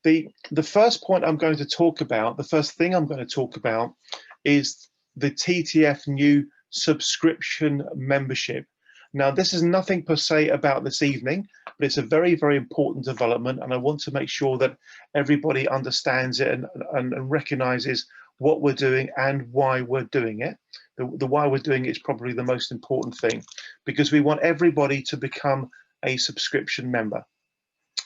The first point I'm going to talk about, the first thing I'm going to talk about is the TTF new subscription membership. Now, this is nothing per se about this evening, but it's a very, very important development, and I want to make sure that everybody understands it and recognizes what we're doing and why we're doing it. The why we're doing it is probably the most important thing, because we want everybody to become a subscription member.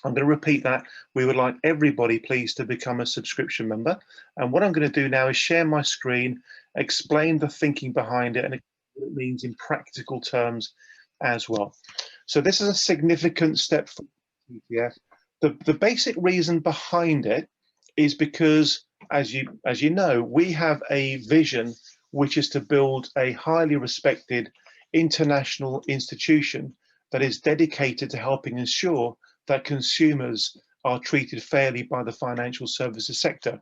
I'm going to repeat that. We would like everybody, please, to become a subscription member. And what I'm going to do now is share my screen, explain the thinking behind it, and what it means in practical terms as well. So this is a significant step for TTF. The basic reason behind it is because, as you know, we have a vision which is to build a highly respected international institution that is dedicated to helping ensure that consumers are treated fairly by the financial services sector.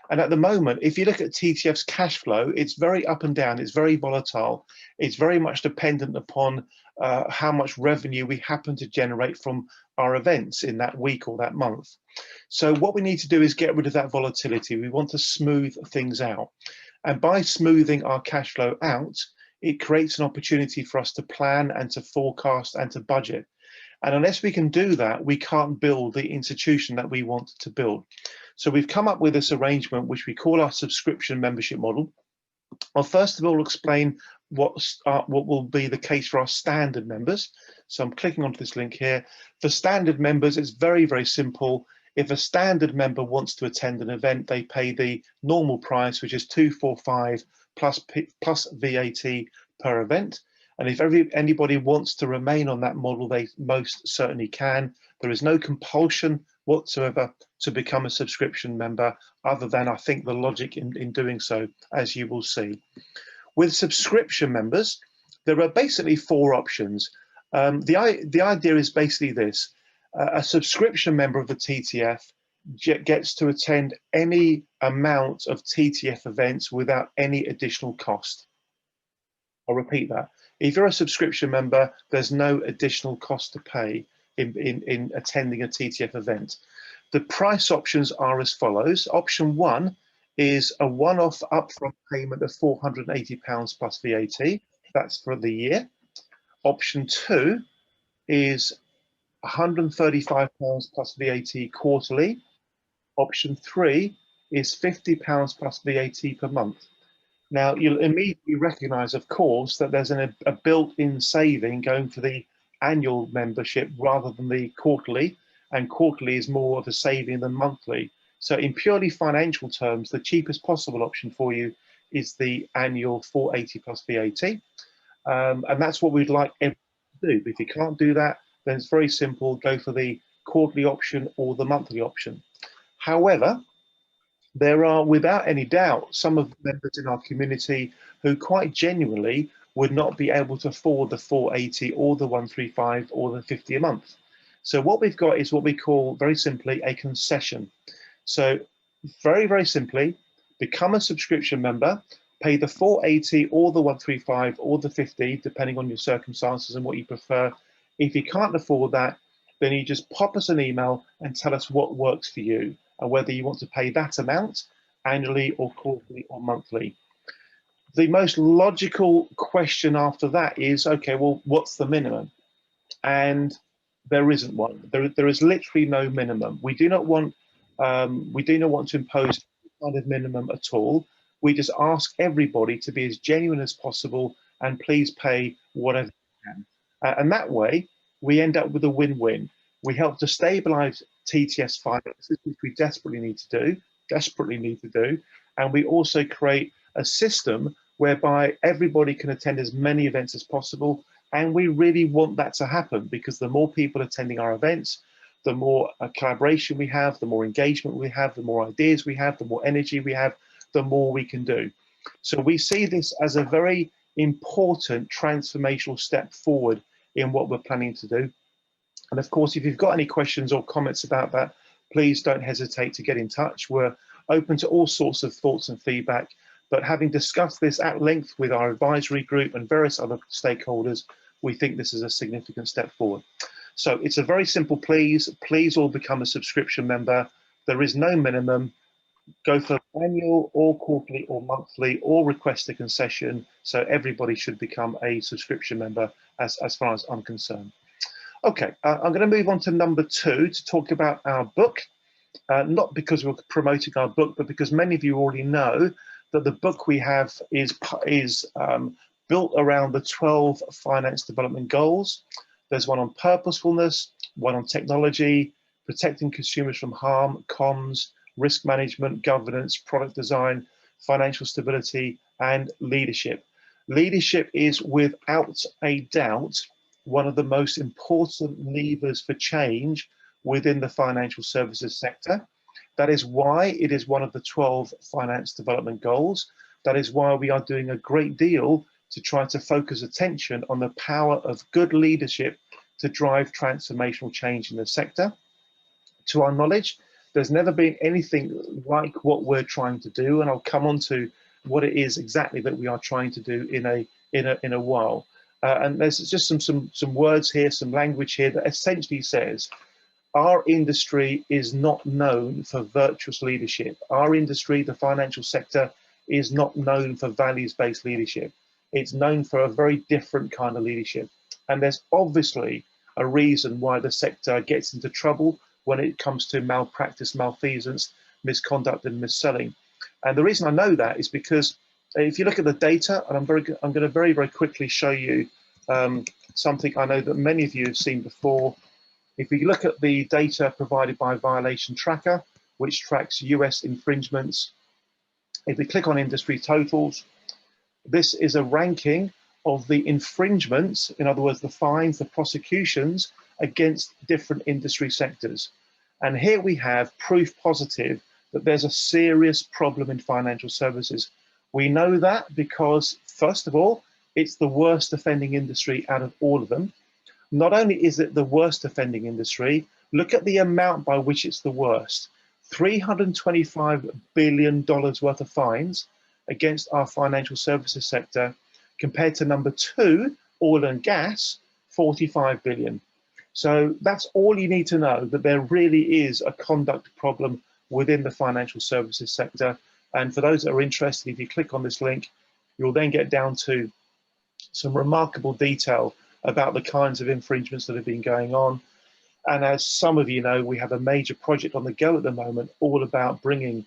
And at the moment, if you look at TTF's cash flow, it's very up and down, it's very volatile, it's very much dependent upon how much revenue we happen to generate from our events in that week or that month. So what we need to do is get rid of that volatility. We want to smooth things out. And by smoothing our cash flow out, it creates an opportunity for us to plan and to forecast and to budget. And unless we can do that, we can't build the institution that we want to build. So we've come up with this arrangement, which we call our subscription membership model. I'll first of all explain what will be the case for our standard members. So I'm clicking onto this link here. For standard members, it's very, very simple. If a standard member wants to attend an event, they pay the normal price, which is $245 plus VAT per event. And if anybody wants to remain on that model, they most certainly can. There is no compulsion whatsoever to become a subscription member, other than, I think, the logic in doing so, as you will see. With subscription members, there are basically four options. The idea is basically this. A subscription member of the TTF gets to attend any amount of TTF events without any additional cost. I'll repeat that. If you're a subscription member, there's no additional cost to pay in attending a TTF event. The price options are as follows. Option one is a one-off upfront payment of £480 plus VAT. That's for the year. Option two is £135 plus VAT quarterly. Option three is £50 plus VAT per month. Now, you'll immediately recognise, of course, that there's a built-in saving going for the annual membership rather than the quarterly, and quarterly is more of a saving than monthly. So in purely financial terms, the cheapest possible option for you is the annual 480 plus VAT. And that's what we'd like everyone to do. But if you can't do that, then it's very simple, go for the quarterly option or the monthly option. However, there are, without any doubt, some of the members in our community who quite genuinely would not be able to afford the 480 or the 135 or the 50 a month. So what we've got is what we call, very simply, a concession. So very, very simply, become a subscription member, pay the 480 or the 135 or the 50, depending on your circumstances and what you prefer. If you can't afford that, then you just pop us an email and tell us what works for you, and whether you want to pay that amount annually or quarterly or monthly. The most logical question after that is, okay, well, what's the minimum? And there isn't one. There is literally no minimum. We do not want to impose any kind of minimum at all. We just ask everybody to be as genuine as possible and please pay whatever you can. And that way, we end up with a win-win. We help to stabilize TTS finances, which we desperately need to do, and we also create a system whereby everybody can attend as many events as possible. And we really want that to happen, because the more people attending our events, the more collaboration we have, the more engagement we have, the more ideas we have, the more energy we have, the more we can do. So we see this as a very important transformational step forward in what we're planning to do. And of course, if you've got any questions or comments about that, please don't hesitate to get in touch. We're open to all sorts of thoughts and feedback, but having discussed this at length with our advisory group and various other stakeholders, we think this is a significant step forward. So it's a very simple please all become a subscription member. There is no minimum. Go for annual or quarterly or monthly or request a concession. So everybody should become a subscription member as far as I'm concerned. Okay, I'm going to move on to number 2 to talk about our book. Not because we're promoting our book, but because many of you already know that the book we have is built around the 12 finance development goals. There's one on purposefulness, one on technology, protecting consumers from harm, comms, risk management, governance, product design, financial stability, and leadership. Leadership is without a doubt one of the most important levers for change within the financial services sector. That is why it is one of the 12 finance development goals. That is why we are doing a great deal to try to focus attention on the power of good leadership to drive transformational change in the sector. To our knowledge, there's never been anything like what we're trying to do, and I'll come on to what it is exactly that we are trying to do in a while. And there's just some words here, some language here that essentially says our industry is not known for virtuous leadership. Our industry, the financial sector, is not known for values-based leadership. It's known for a very different kind of leadership. And there's obviously a reason why the sector gets into trouble when it comes to malpractice, malfeasance, misconduct, and mis-selling. And the reason I know that is because if you look at the data, and I'm going to very, very quickly show you something I know that many of you have seen before. If we look at the data provided by Violation Tracker, which tracks US infringements, if we click on industry totals, this is a ranking of the infringements, in other words, the fines, the prosecutions against different industry sectors. And here we have proof positive that there's a serious problem in financial services. We know that because, first of all, it's the worst offending industry out of all of them. Not only is it the worst offending industry, look at the amount by which it's the worst. $325 billion worth of fines against our financial services sector, compared to number 2, oil and gas, 45 billion. So that's all you need to know, that there really is a conduct problem within the financial services sector. And for those that are interested, if you click on this link, you'll then get down to some remarkable detail about the kinds of infringements that have been going on. And as some of you know, we have a major project on the go at the moment, all about bringing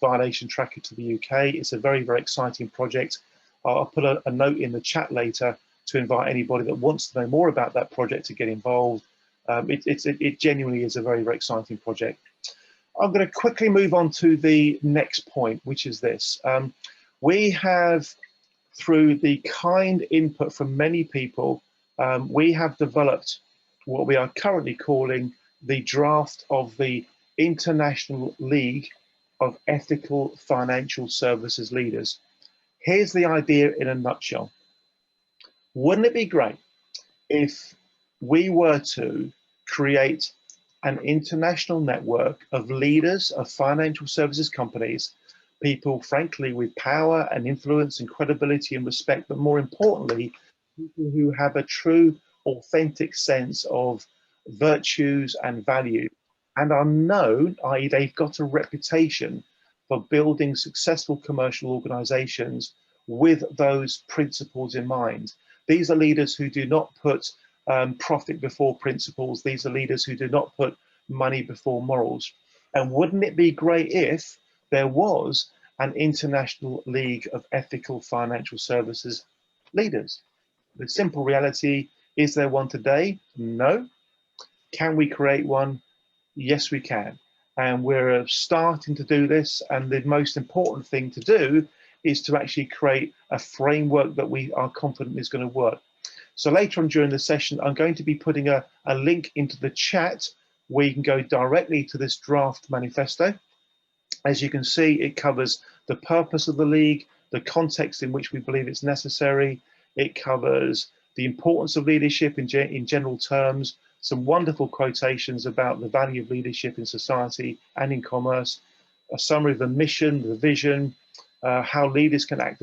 Violation Tracker to the UK. It's a very, very exciting project. I'll put a note in the chat later to invite anybody that wants to know more about that project to get involved. It genuinely is a very, very exciting project. I'm going to quickly move on to the next point, which is this. We have, through the kind input from many people, we have developed what we are currently calling the draft of the International League of Ethical Financial Services Leaders. Here's the idea in a nutshell. Wouldn't it be great if we were to create an international network of leaders of financial services companies, people, frankly, with power and influence and credibility and respect, but more importantly, people who have a true, authentic sense of virtues and value and are known, i.e. they've got a reputation for building successful commercial organizations with those principles in mind. These are leaders who do not put profit before principles. These are leaders who do not put money before morals. And wouldn't it be great if there was an International League of Ethical Financial Services Leaders? The simple reality, is there one today? No. Can we create one? Yes, we can. And we're starting to do this. And the most important thing to do is to actually create a framework that we are confident is going to work. So later on during the session, I'm going to be putting a link into the chat where you can go directly to this draft manifesto. As you can see, it covers the purpose of the league, the context in which we believe it's necessary. It covers the importance of leadership in general terms, some wonderful quotations about the value of leadership in society and in commerce, a summary of the mission, the vision, how leaders can act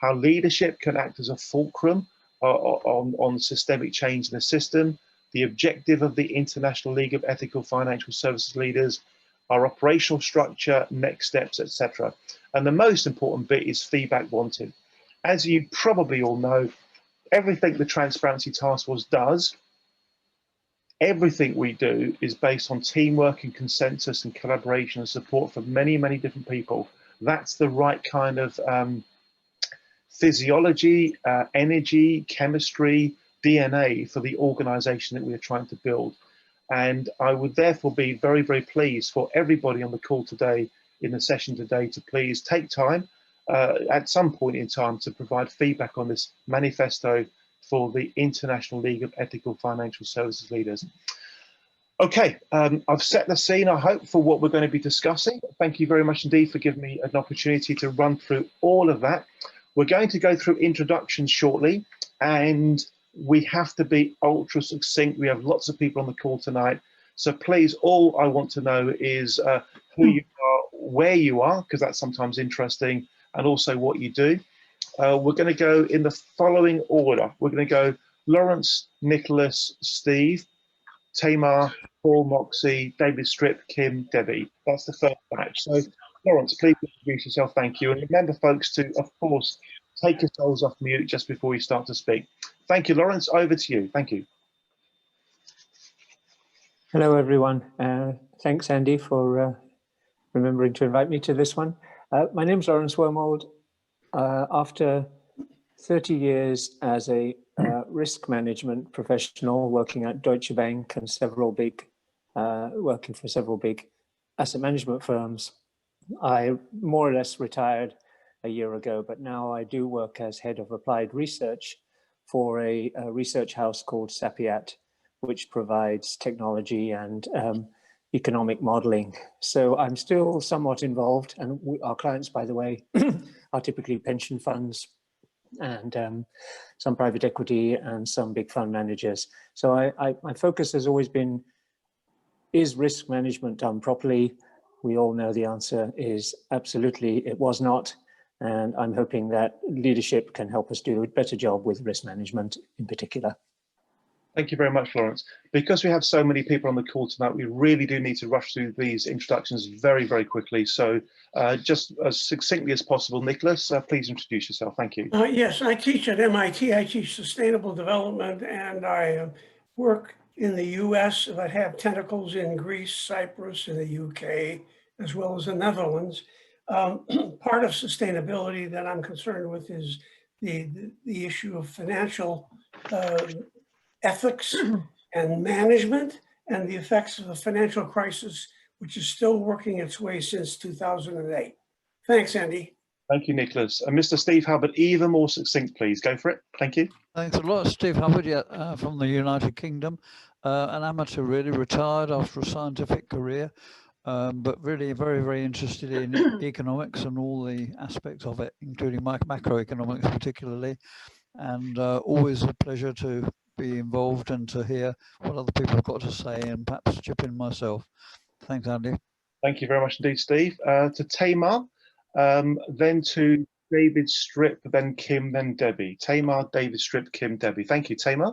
how leadership can act as a fulcrum on systemic change in the system, the objective of the International League of Ethical Financial Services Leaders, our operational structure, next steps, etc. And the most important bit is feedback wanted. As you probably all know, everything the Transparency Task Force does, everything we do is based on teamwork and consensus and collaboration and support from many, many different people. That's the right kind of physiology, energy, chemistry, DNA for the organization that we are trying to build. And I would therefore be very, very pleased for everybody on the call today, in the session today, to please take time at some point in time to provide feedback on this manifesto for the International League of Ethical Financial Services Leaders. Okay, I've set the scene, I hope, for what we're going to be discussing. Thank you very much indeed for giving me an opportunity to run through all of that. We're going to go through introductions shortly, and we have to be ultra succinct. We have lots of people on the call tonight. So please, all I want to know is who you are, where you are, because that's sometimes interesting, and also what you do. We're going to go in the following order. We're going to go Lawrence, Nicholas, Steve, Tamar, Paul, Moxie, David Strip, Kim, Debbie. That's the first batch. So Lawrence, please introduce yourself. Thank you. And remember, folks, to, of course, take yourselves off mute just before you start to speak. Thank you, Lawrence. Over to you. Thank you. Hello, everyone. Thanks, Andy, for remembering to invite me to this one. My name's Lawrence Wormold. After 30 years as a risk management professional working at Deutsche Bank and working for several big asset management firms, I more or less retired a year ago, but now I do work as head of applied research for a research house called Sapiat, which provides technology and economic modeling. So I'm still somewhat involved, and our clients, by the way, are typically pension funds and some private equity and some big fund managers. So my focus has always been, is risk management done properly? We all know the answer is absolutely it was not. And I'm hoping that leadership can help us do a better job with risk management in particular. Thank you very much, Lawrence. Because we have so many people on the call tonight, we really do need to rush through these introductions very, very quickly. So just as succinctly as possible, Nicholas, please introduce yourself. Thank you. Yes, I teach at MIT. I teach sustainable development, and I work in the US, but have tentacles in Greece, Cyprus, and the UK, as well as the Netherlands. Part of sustainability that I'm concerned with is the issue of financial ethics and management and the effects of the financial crisis, which is still working its way since 2008. Thanks, Andy. Thank you, Nicholas. And Mr. Steve Hubbard, even more succinct, please. Go for it. Thank you. Thanks a lot. Steve Hubbard, from the United Kingdom. An amateur, really, retired after a scientific career, but really very, very interested in economics and all the aspects of it, including macroeconomics particularly. And always a pleasure to be involved and to hear what other people have got to say and perhaps chip in myself. Thanks, Andy. Thank you very much indeed, Steve. To Tamar, then to David Strip, then Kim, then Debbie. Tamar, David Strip, Kim, Debbie. Thank you. Tamar?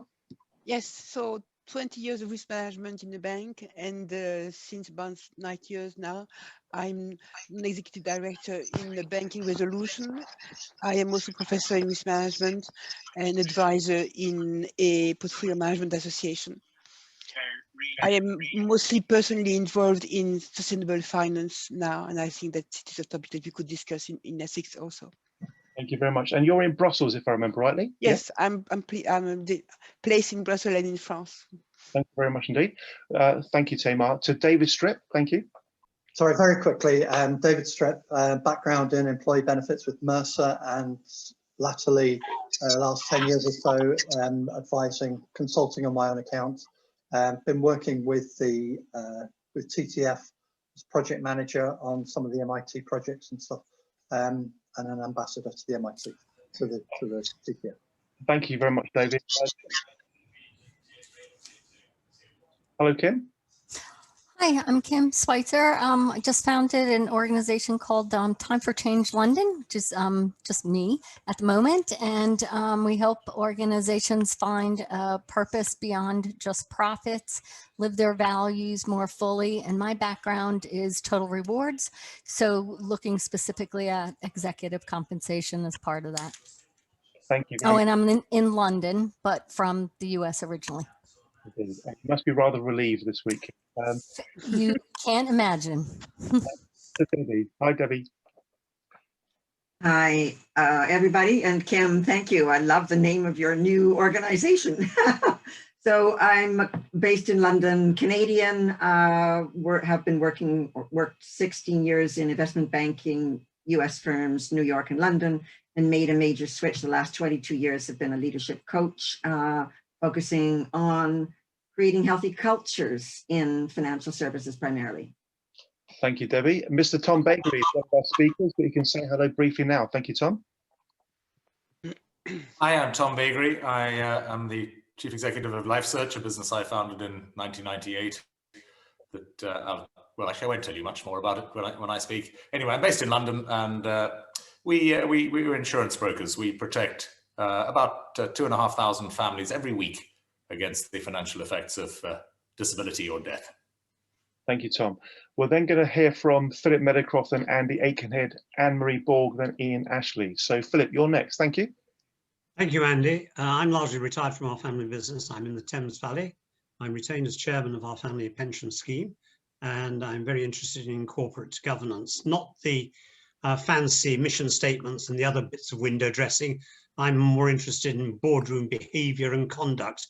Yes, so 20 years of risk management in the bank, and since about 9 years now, I'm an executive director in the banking resolution. I am also professor in risk management and advisor in a portfolio management association. I am mostly personally involved in sustainable finance now, and I think that it is a topic that we could discuss in ethics also. Thank you very much. And you're in Brussels, if I remember rightly? Yes, yeah? I'm placed in Brussels and in France. Thank you very much indeed. Thank you, Tamar. To David Strip, thank you. Sorry, very quickly, David Strip, background in employee benefits with Mercer, and latterly, last 10 years or so, advising, consulting on my own account. Been working with TTF as project manager on some of the MIT projects and stuff, and an ambassador to the MIT, to the TTF. Thank you very much, David. Hello, Kim. Hi, I'm Kim Schweitzer. I just founded an organization called Time for Change London, which is just me at the moment. And we help organizations find a purpose beyond just profits, live their values more fully. And my background is total rewards. So looking specifically at executive compensation as part of that. Thank you very Oh, much and I'm in London, but from the US originally. indeed. You must be rather relieved this week. You can't imagine. Debbie. Hi, Debbie. Hi, everybody, and Kim, thank you. I love the name of your new organization. So I'm based in London, Canadian, have been worked 16 years in investment banking, US firms, New York and London, and made a major switch. The last 22 years have been a leadership coach, focusing on creating healthy cultures in financial services primarily. Thank you, Debbie. Mr. Tom Bakery is one of our speakers, but you can say hello briefly now. Thank you, Tom. Hi, I'm Tom Bakery. I am the Chief Executive of LifeSearch, a business I founded in 1998. That well, actually, I won't tell you much more about it when I speak. Anyway, I'm based in London, and we're insurance brokers. We protect about 2,500 families every week against the financial effects of disability or death. Thank you, Tom. We're then going to hear from Philip Meadowcroft and Andy Aikenhead, Anne-Marie Borg, then Ian Ashley. So Philip, you're next. Thank you. Thank you, Andy. I'm largely retired from our family business. I'm in the Thames Valley. I'm retained as chairman of our family pension scheme, and I'm very interested in corporate governance, not the fancy mission statements and the other bits of window dressing. I'm more interested in boardroom behavior and conduct,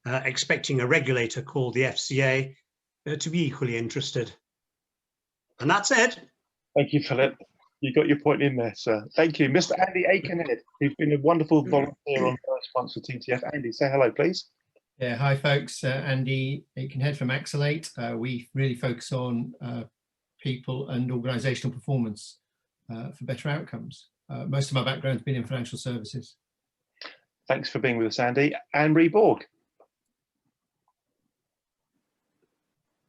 expecting a regulator called the FCA to be equally interested. And that's it. Thank you, Philip. You got your point in there, sir. Thank you. Mr. Andy Aikenhead, who's been a wonderful volunteer on first months for TTF. Andy, say hello, please. Yeah, hi folks. Andy Aikenhead from Axelate. We really focus on people and organisational performance for better outcomes. Most of my background has been in financial services. Thanks for being with us, Andy. Anne-Marie Borg.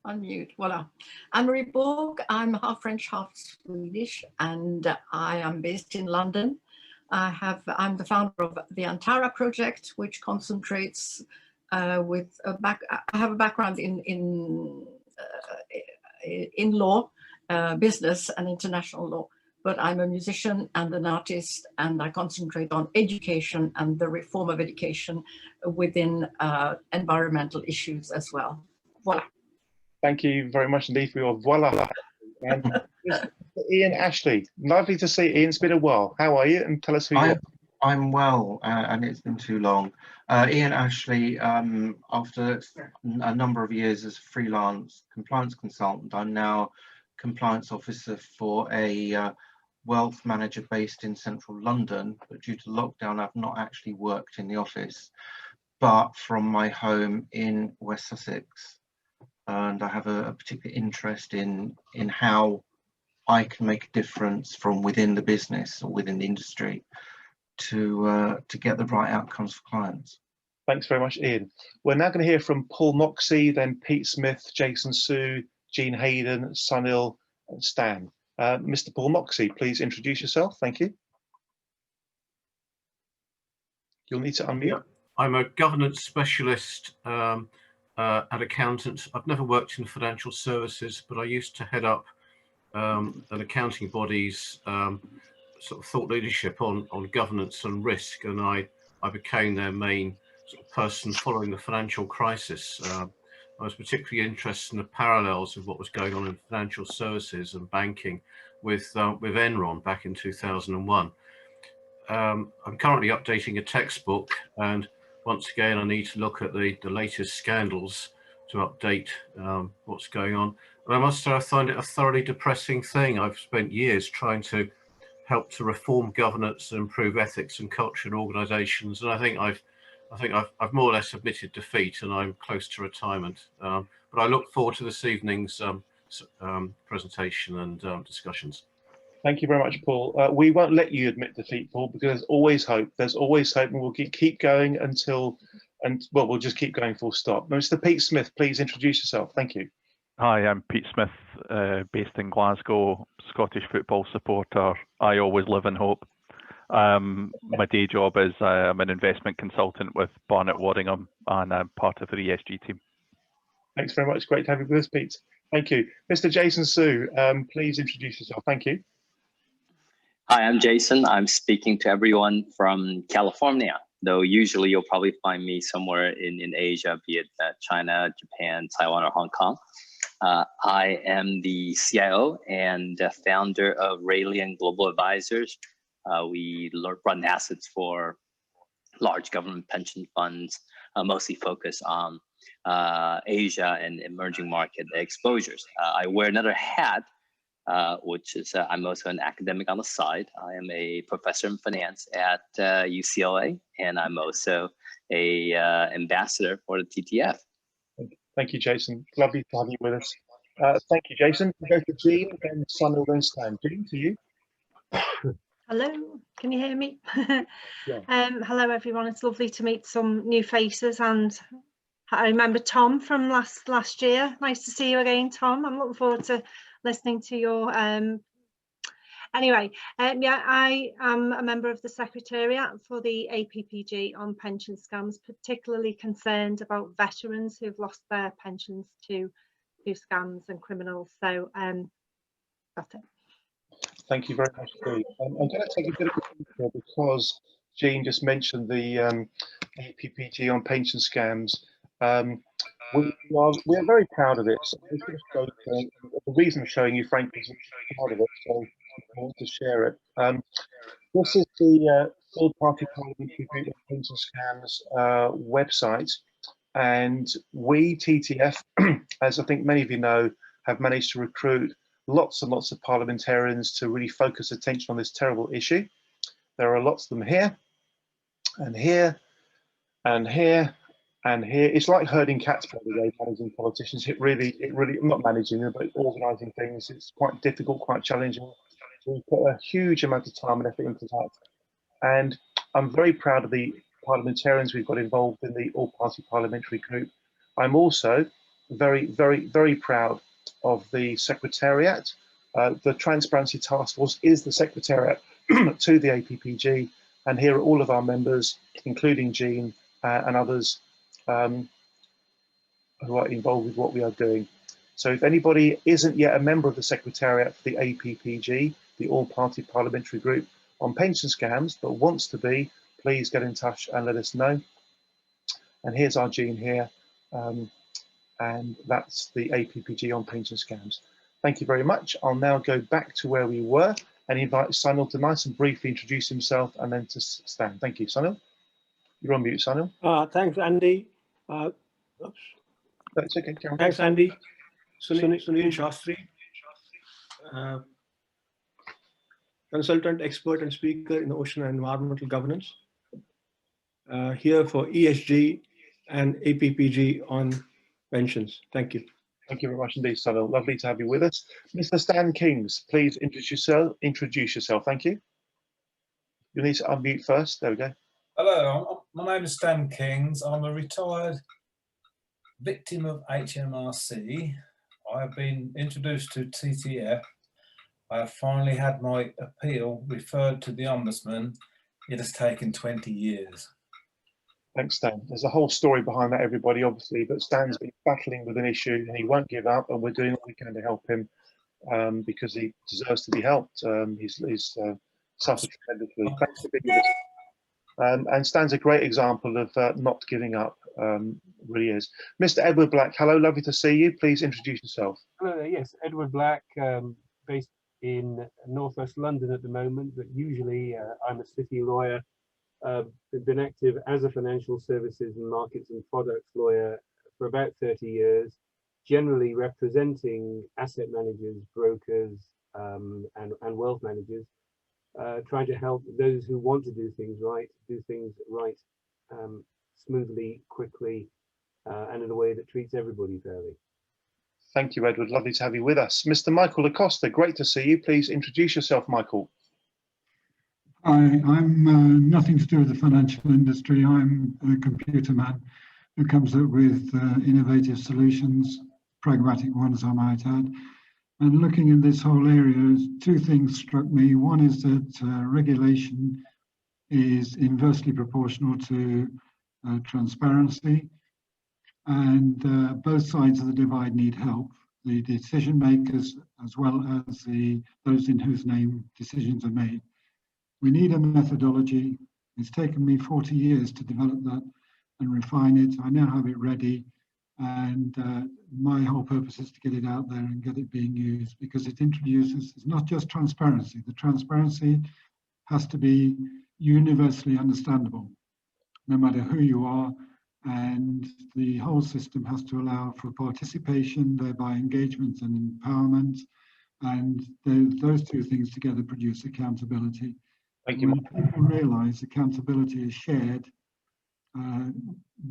Unmute, voila. Anne-Marie Borg, I'm half French, half Swedish, and I am based in London. I'm the founder of the Antara project, which concentrates I have a background in law, business and international law, but I'm a musician and an artist, and I concentrate on education and the reform of education within environmental issues as well. Voila. Thank you very much indeed for your voila. And Ian Ashley, lovely to see you, Ian. It's been a while. How are you? And tell us who you are. I'm well, and it's been too long. Ian Ashley, after a number of years as freelance compliance consultant, I'm now compliance officer for a wealth manager based in central London, but due to lockdown, I've not actually worked in the office, but from my home in West Sussex. And I have a particular interest in how I can make a difference from within the business or within the industry to get the right outcomes for clients. Thanks very much, Ian. We're now going to hear from Paul Moxey, then Pete Smith, Jason Su, Jean Hayden, Sunil, and Stan. Mr. Paul Moxey, please introduce yourself. Thank you. You'll need to unmute. I'm a governance specialist and accountant. I've never worked in financial services, but I used to head up an accounting body's sort of thought leadership on governance and risk, and I became their main sort of person following the financial crisis. I was particularly interested in the parallels of what was going on in financial services and banking with Enron back in 2001. I'm currently updating a textbook, and once again I need to look at the latest scandals to update what's going on. And I must say I find it a thoroughly depressing thing. I've spent years trying to help to reform governance and improve ethics and culture in organisations, and I think I've more or less admitted defeat, and I'm close to retirement. But I look forward to this evening's presentation and discussions. Thank you very much, Paul. We won't let you admit defeat, Paul, because there's always hope. There's always hope, and we'll keep going until, well, we'll just keep going full stop. Now, Mr. Pete Smith, please introduce yourself. Thank you. Hi, I'm Pete Smith, based in Glasgow, Scottish football supporter. I always live in hope. My day job is I'm an investment consultant with Barnett Waddingham, and I'm part of the ESG team. Thanks very much. Great to have you with us, Pete. Thank you. Mr. Jason Su, please introduce yourself. Thank you. Hi, I'm Jason. I'm speaking to everyone from California, though usually you'll probably find me somewhere in Asia, be it China, Japan, Taiwan, or Hong Kong. I am the CIO and founder of Raelian Global Advisors. We run assets for large government pension funds, mostly focus on Asia and emerging market exposures. I wear another hat, which is I'm also an academic on the side. I am a professor in finance at UCLA, and I'm also a ambassador for the TTF. Thank you, Jason. Lovely to have you with us. Thank you, Jason. We'll go to Jean, then Sunil, then Stan. Jean, to you. Hello, can you hear me? Yeah. Hello, everyone. It's lovely to meet some new faces, and I remember Tom from last year. Nice to see you again, Tom. I'm looking forward to listening to your anyway. Yeah, I am a member of the Secretariat for the APPG on pension scams, particularly concerned about veterans who've lost their pensions to scams and criminals. So that's it. Thank you very much indeed. I'm going to take a bit of a break because Jean just mentioned the APPG on pension scams. We are very proud of it. So the reason I'm showing you, frankly, is I'm proud of it, so I want to share it. This is the third-party parliamentary group on pension scams website, and we, TTF, as I think many of you know, have managed to recruit lots and lots of parliamentarians to really focus attention on this terrible issue. There are lots of them here, and here, and here, and here. It's like herding cats, by the way, managing politicians. It really, I'm not managing them, but organising things. It's quite difficult, quite challenging. We put a huge amount of time and effort into that. And I'm very proud of the parliamentarians we've got involved in the all-party parliamentary group. I'm also very, very, very proud of the Secretariat. The Transparency Task Force is the Secretariat to the APPG, and here are all of our members, including Jean and others who are involved with what we are doing. So if anybody isn't yet a member of the Secretariat for the APPG, the All-Party Parliamentary Group on pension scams, but wants to be, please get in touch and let us know. And here's our Jean here, and that's the APPG on pension scams. Thank you very much. I'll now go back to where we were and invite Sunil to nice and briefly introduce himself and then to Stan. Thank you, Sunil. You're on mute, Sunil. Thanks, Andy. That's okay, Karen. Thanks, Andy. Sunil Shastri, consultant, expert, and speaker in ocean and environmental governance. Here for ESG and APPG on pensions. Thank you. Thank you very much indeed, Sunil. Lovely to have you with us. Mr. Stan Kings, please introduce yourself. Thank you. You need to unmute first. There we go. Hello, my name is Stan Kings. I'm a retired victim of HMRC. I have been introduced to TTF. I have finally had my appeal referred to the Ombudsman. It has taken 20 years. Thanks, Stan. There's a whole story behind that, everybody, obviously, but Stan's been battling with an issue and he won't give up, and we're doing what we can to help him because he deserves to be helped. He's suffered tremendously. Thanks for being with us. And Stan's a great example of not giving up, really is. Mr. Edward Black, hello, lovely to see you. Please introduce yourself. Hello, yes, Edward Black, based in Northwest London at the moment, but usually I'm a city lawyer. Been active as a financial services and markets and products lawyer for about 30 years, generally representing asset managers, brokers, and wealth managers, trying to help those who want to do things right, smoothly, quickly, and in a way that treats everybody fairly. Thank you, Edward. Lovely to have you with us. Mr. Michael Acosta, great to see you. Please introduce yourself, Michael. Hi, I'm nothing to do with the financial industry. I'm a computer man who comes up with innovative solutions, pragmatic ones, I might add. And looking at this whole area, two things struck me. One is that regulation is inversely proportional to transparency, and both sides of the divide need help. The decision makers as well as those in whose name decisions are made. We need a methodology. It's taken me 40 years to develop that and refine it. I now have it ready, and my whole purpose is to get it out there and get it being used, because it introduces, it's not just transparency. The transparency has to be universally understandable, no matter who you are, and the whole system has to allow for participation, thereby engagement and empowerment, and those two things together produce accountability. Thank you, when people realise accountability is shared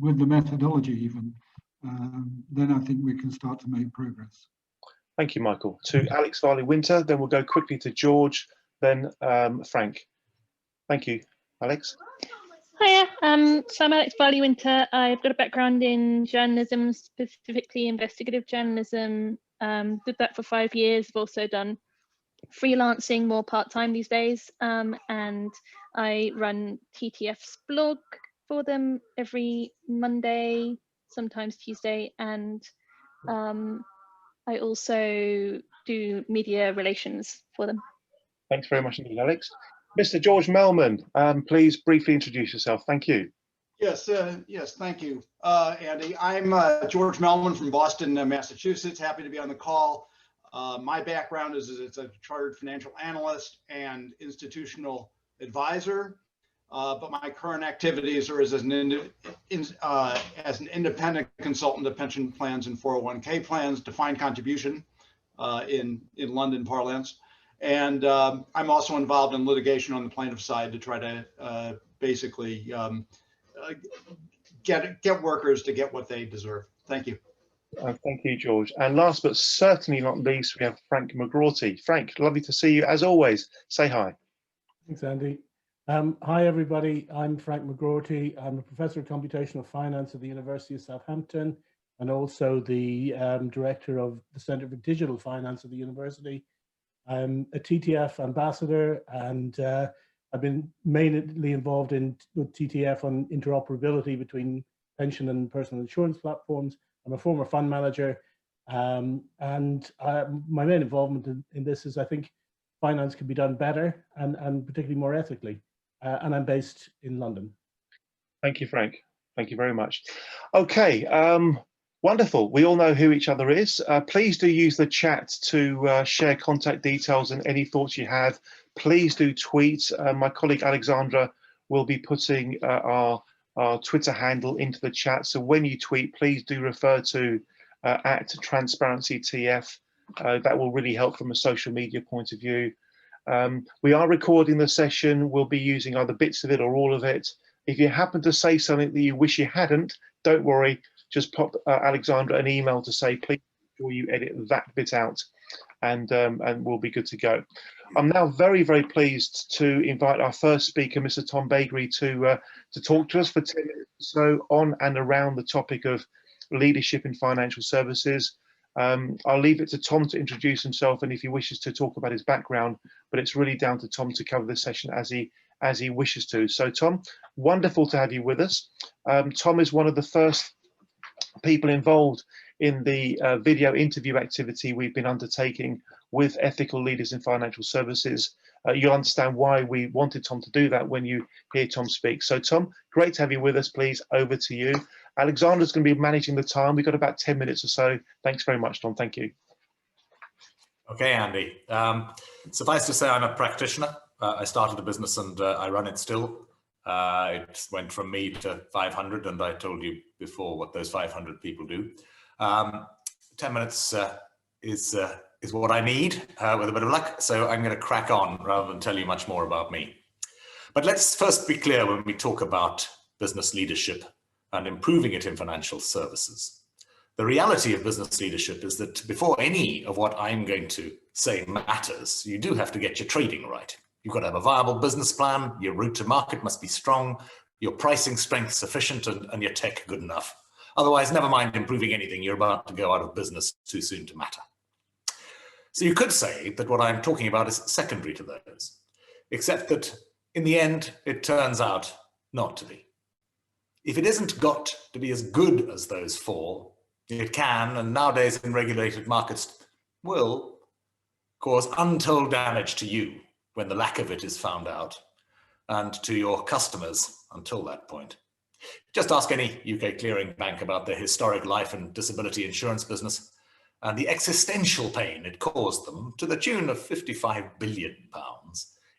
with the methodology even, then I think we can start to make progress. Thank you, Michael. To Alex Varley-Winter, then we'll go quickly to George, then Frank. Thank you, Alex. Hiya, so I'm Alex Varley-Winter. I've got a background in journalism, specifically investigative journalism. Did that for 5 years. I've also done freelancing more part-time these days, and I run TTF's blog for them every Monday, sometimes Tuesday, and I also do media relations for them. Thanks very much indeed, Alex. Mr. George Melman, please briefly introduce yourself. Thank you. Yes, yes, thank you, Andy. I'm George Melman from Boston, Massachusetts. Happy to be on the call. My background is as a chartered financial analyst and institutional advisor, but my current activities are as an independent consultant of pension plans and 401k plans, defined contribution in London parlance. And I'm also involved in litigation on the plaintiff side to try to basically get workers to get what they deserve. Thank you. Thank you, George. And last but certainly not least, we have Frank McGrorty. Frank, lovely to see you as always. Say hi. Thanks, Andy. Hi, everybody. I'm Frank McGrorty. I'm a professor of computational finance at the University of Southampton, and also the director of the Centre for Digital Finance at the university. I'm a TTF ambassador, and I've been mainly involved with TTF on interoperability between pension and personal insurance platforms. I'm a former fund manager, and my main involvement in this is I think finance can be done better and particularly more ethically. And I'm based in London. Thank you, Frank. Thank you very much. Okay, wonderful. We all know who each other is. Please do use the chat to share contact details and any thoughts you have. Please do tweet. My colleague Alexandra will be putting our Twitter handle into the chat. So when you tweet, please do refer to @TransparencyTF. That will really help from a social media point of view. We are recording the session. We'll be using either bits of it or all of it. If you happen to say something that you wish you hadn't, don't worry. Just pop Alexandra an email to say, please make sure you edit that bit out, and we'll be good to go. I'm now very, very pleased to invite our first speaker, Mr. Tom Bakery, to talk to us for 10 minutes or so on and around the topic of leadership in financial services. I'll leave it to Tom to introduce himself and if he wishes to talk about his background, but it's really down to Tom to cover the session as he wishes to. So Tom, wonderful to have you with us. Tom is one of the first people involved in the video interview activity we've been undertaking with ethical leaders in financial services. You'll understand why we wanted Tom to do that when you hear Tom speak. So Tom, great to have you with us, please. Over to you. Alexandra's going to be managing the time. We've got about 10 minutes or so. Thanks very much, Tom. Thank you. Okay, Andy. Suffice to say, I'm a practitioner. I started a business and I run it still. It went from me to 500, and I told you before what those 500 people do. 10 minutes is what I need with a bit of luck. So I'm going to crack on rather than tell you much more about me. But let's first be clear when we talk about business leadership and improving it in financial services. The reality of business leadership is that before any of what I'm going to say matters, you do have to get your trading right. You've got to have a viable business plan, your route to market must be strong, your pricing strength sufficient, and your tech good enough. Otherwise, never mind improving anything, you're about to go out of business too soon to matter. So you could say that what I'm talking about is secondary to those, except that in the end, it turns out not to be. If it isn't got to be as good as those four, it can, and nowadays in regulated markets will, cause untold damage to you when the lack of it is found out, and to your customers until that point. Just ask any UK clearing bank about their historic life and disability insurance business and the existential pain it caused them to the tune of £55 billion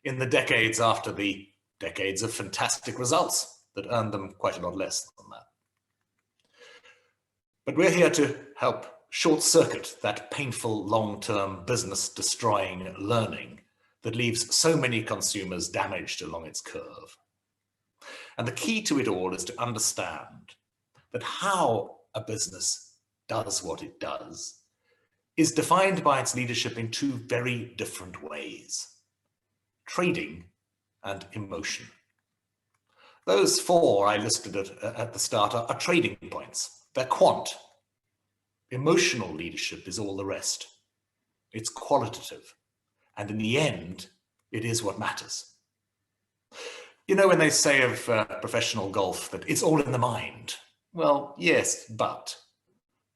in the decades after the decades of fantastic results that earned them quite a lot less than that. But we're here to help short-circuit that painful long-term business-destroying learning that leaves so many consumers damaged along its curve. And the key to it all is to understand that how a business does what it does is defined by its leadership in two very different ways: trading and emotion. Those four I listed at the start are trading points. They're quant. Emotional leadership is all the rest. It's qualitative. And in the end, it is what matters. You know when they say of professional golf that it's all in the mind? Well, yes, but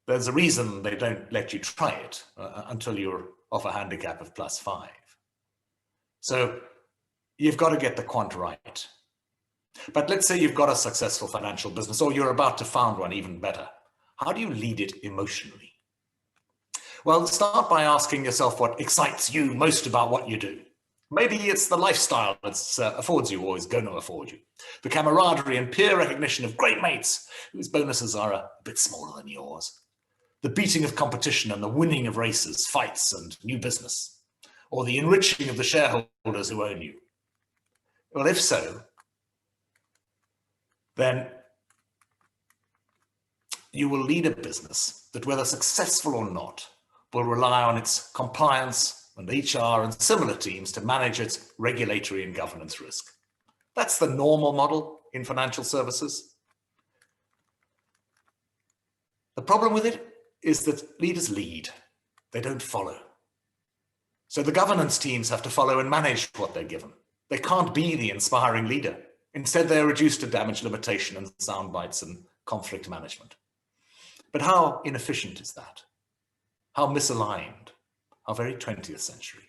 there's a reason they don't let you try it until you're off a handicap of +5. So you've got to get the quant right. But let's say you've got a successful financial business, or you're about to found one, even better. How do you lead it emotionally? Well, start by asking yourself what excites you most about what you do. Maybe it's the lifestyle that affords you or is going to afford you. The camaraderie and peer recognition of great mates whose bonuses are a bit smaller than yours. The beating of competition and the winning of races, fights and new business. Or the enriching of the shareholders who own you. Well, if so, then you will lead a business that, whether successful or not, will rely on its compliance and HR and similar teams to manage its regulatory and governance risk. That's the normal model in financial services. The problem with it is that leaders lead, they don't follow. So the governance teams have to follow and manage what they're given. They can't be the inspiring leader. Instead, they're reduced to damage limitation and sound bites and conflict management. But how inefficient is that? How misaligned? How very 20th century?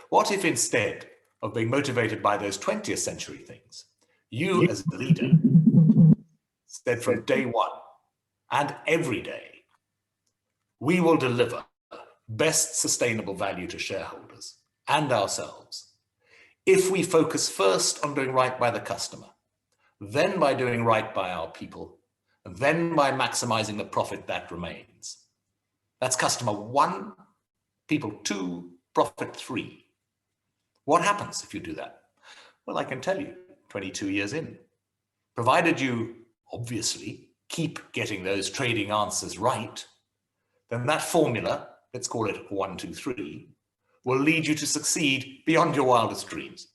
What if instead of being motivated by those 20th century things, you as a leader said from day one and every day, we will deliver best sustainable value to shareholders and ourselves if we focus first on doing right by the customer, then by doing right by our people, and then by maximizing the profit that remains. That's customer 1, people 2, profit 3. What happens if you do that? Well, I can tell you, 22 years in, provided you obviously keep getting those trading answers right, then that formula, let's call it 1, 2, 3, will lead you to succeed beyond your wildest dreams.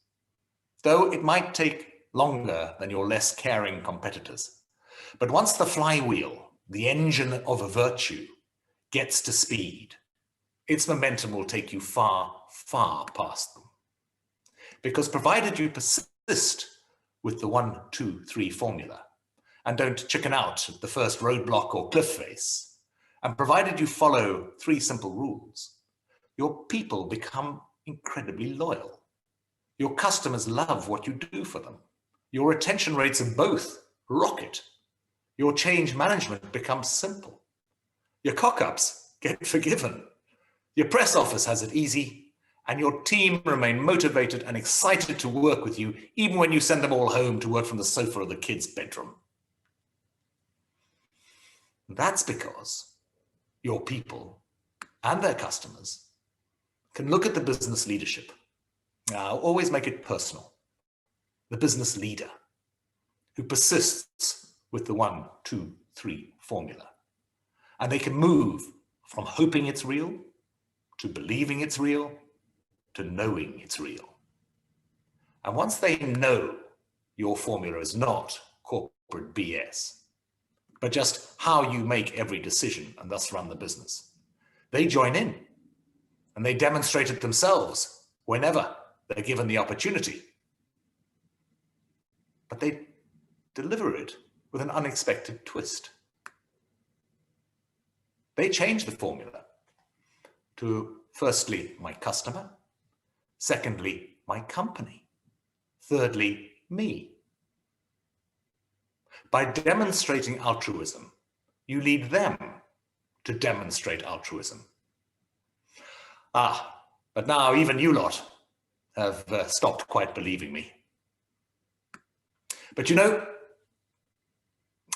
Though it might take longer than your less caring competitors. But once the flywheel, the engine of a virtue, gets to speed, its momentum will take you far, far past them. Because provided you persist with the 1, 2, 3 formula and don't chicken out at the first roadblock or cliff face, and provided you follow 3 simple rules, your people become incredibly loyal. Your customers love what you do for them. Your retention rates of both rocket. Your change management becomes simple. Your cock-ups get forgiven. Your press office has it easy, and your team remain motivated and excited to work with you, even when you send them all home to work from the sofa of the kids' bedroom. That's because your people and their customers can look at the business leadership. Now, always make it personal. The business leader who persists with the 1, 2, 3 formula. And they can move from hoping it's real, to believing it's real, to knowing it's real. And once they know your formula is not corporate BS, but just how you make every decision and thus run the business. They join in and they demonstrate it themselves whenever they're given the opportunity. But they deliver it with an unexpected twist. They change the formula to, firstly, my customer, secondly, my company, thirdly, me. By demonstrating altruism, you lead them to demonstrate altruism. But now even you lot have stopped quite believing me. But you know,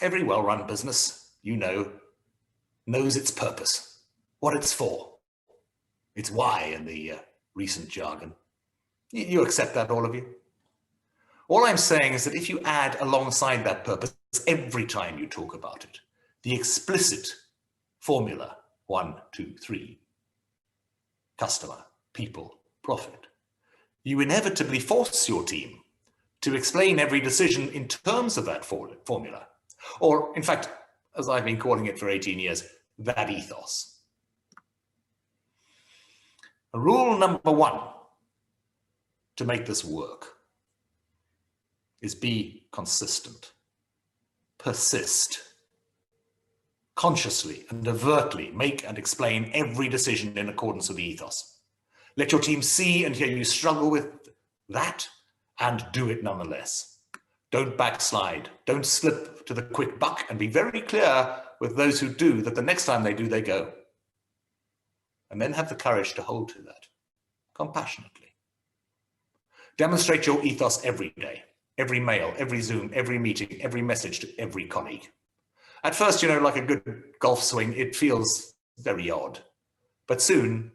every well-run business, you know, knows its purpose, what it's for, its why in the recent jargon. You accept that, all of you? All I'm saying is that if you add alongside that purpose every time you talk about it, the explicit formula, 1, 2, 3, customer, people, profit, you inevitably force your team to explain every decision in terms of that formula. Or, in fact, as I've been calling it for 18 years, that ethos. Rule number 1 to make this work is be consistent, persist, consciously and overtly make and explain every decision in accordance with the ethos. Let your team see and hear you struggle with that and do it nonetheless. Don't backslide, don't slip to the quick buck, and be very clear with those who do that the next time they do, they go. And then have the courage to hold to that, compassionately. Demonstrate your ethos every day, every mail, every Zoom, every meeting, every message to every colleague. At first, you know, like a good golf swing, it feels very odd, but soon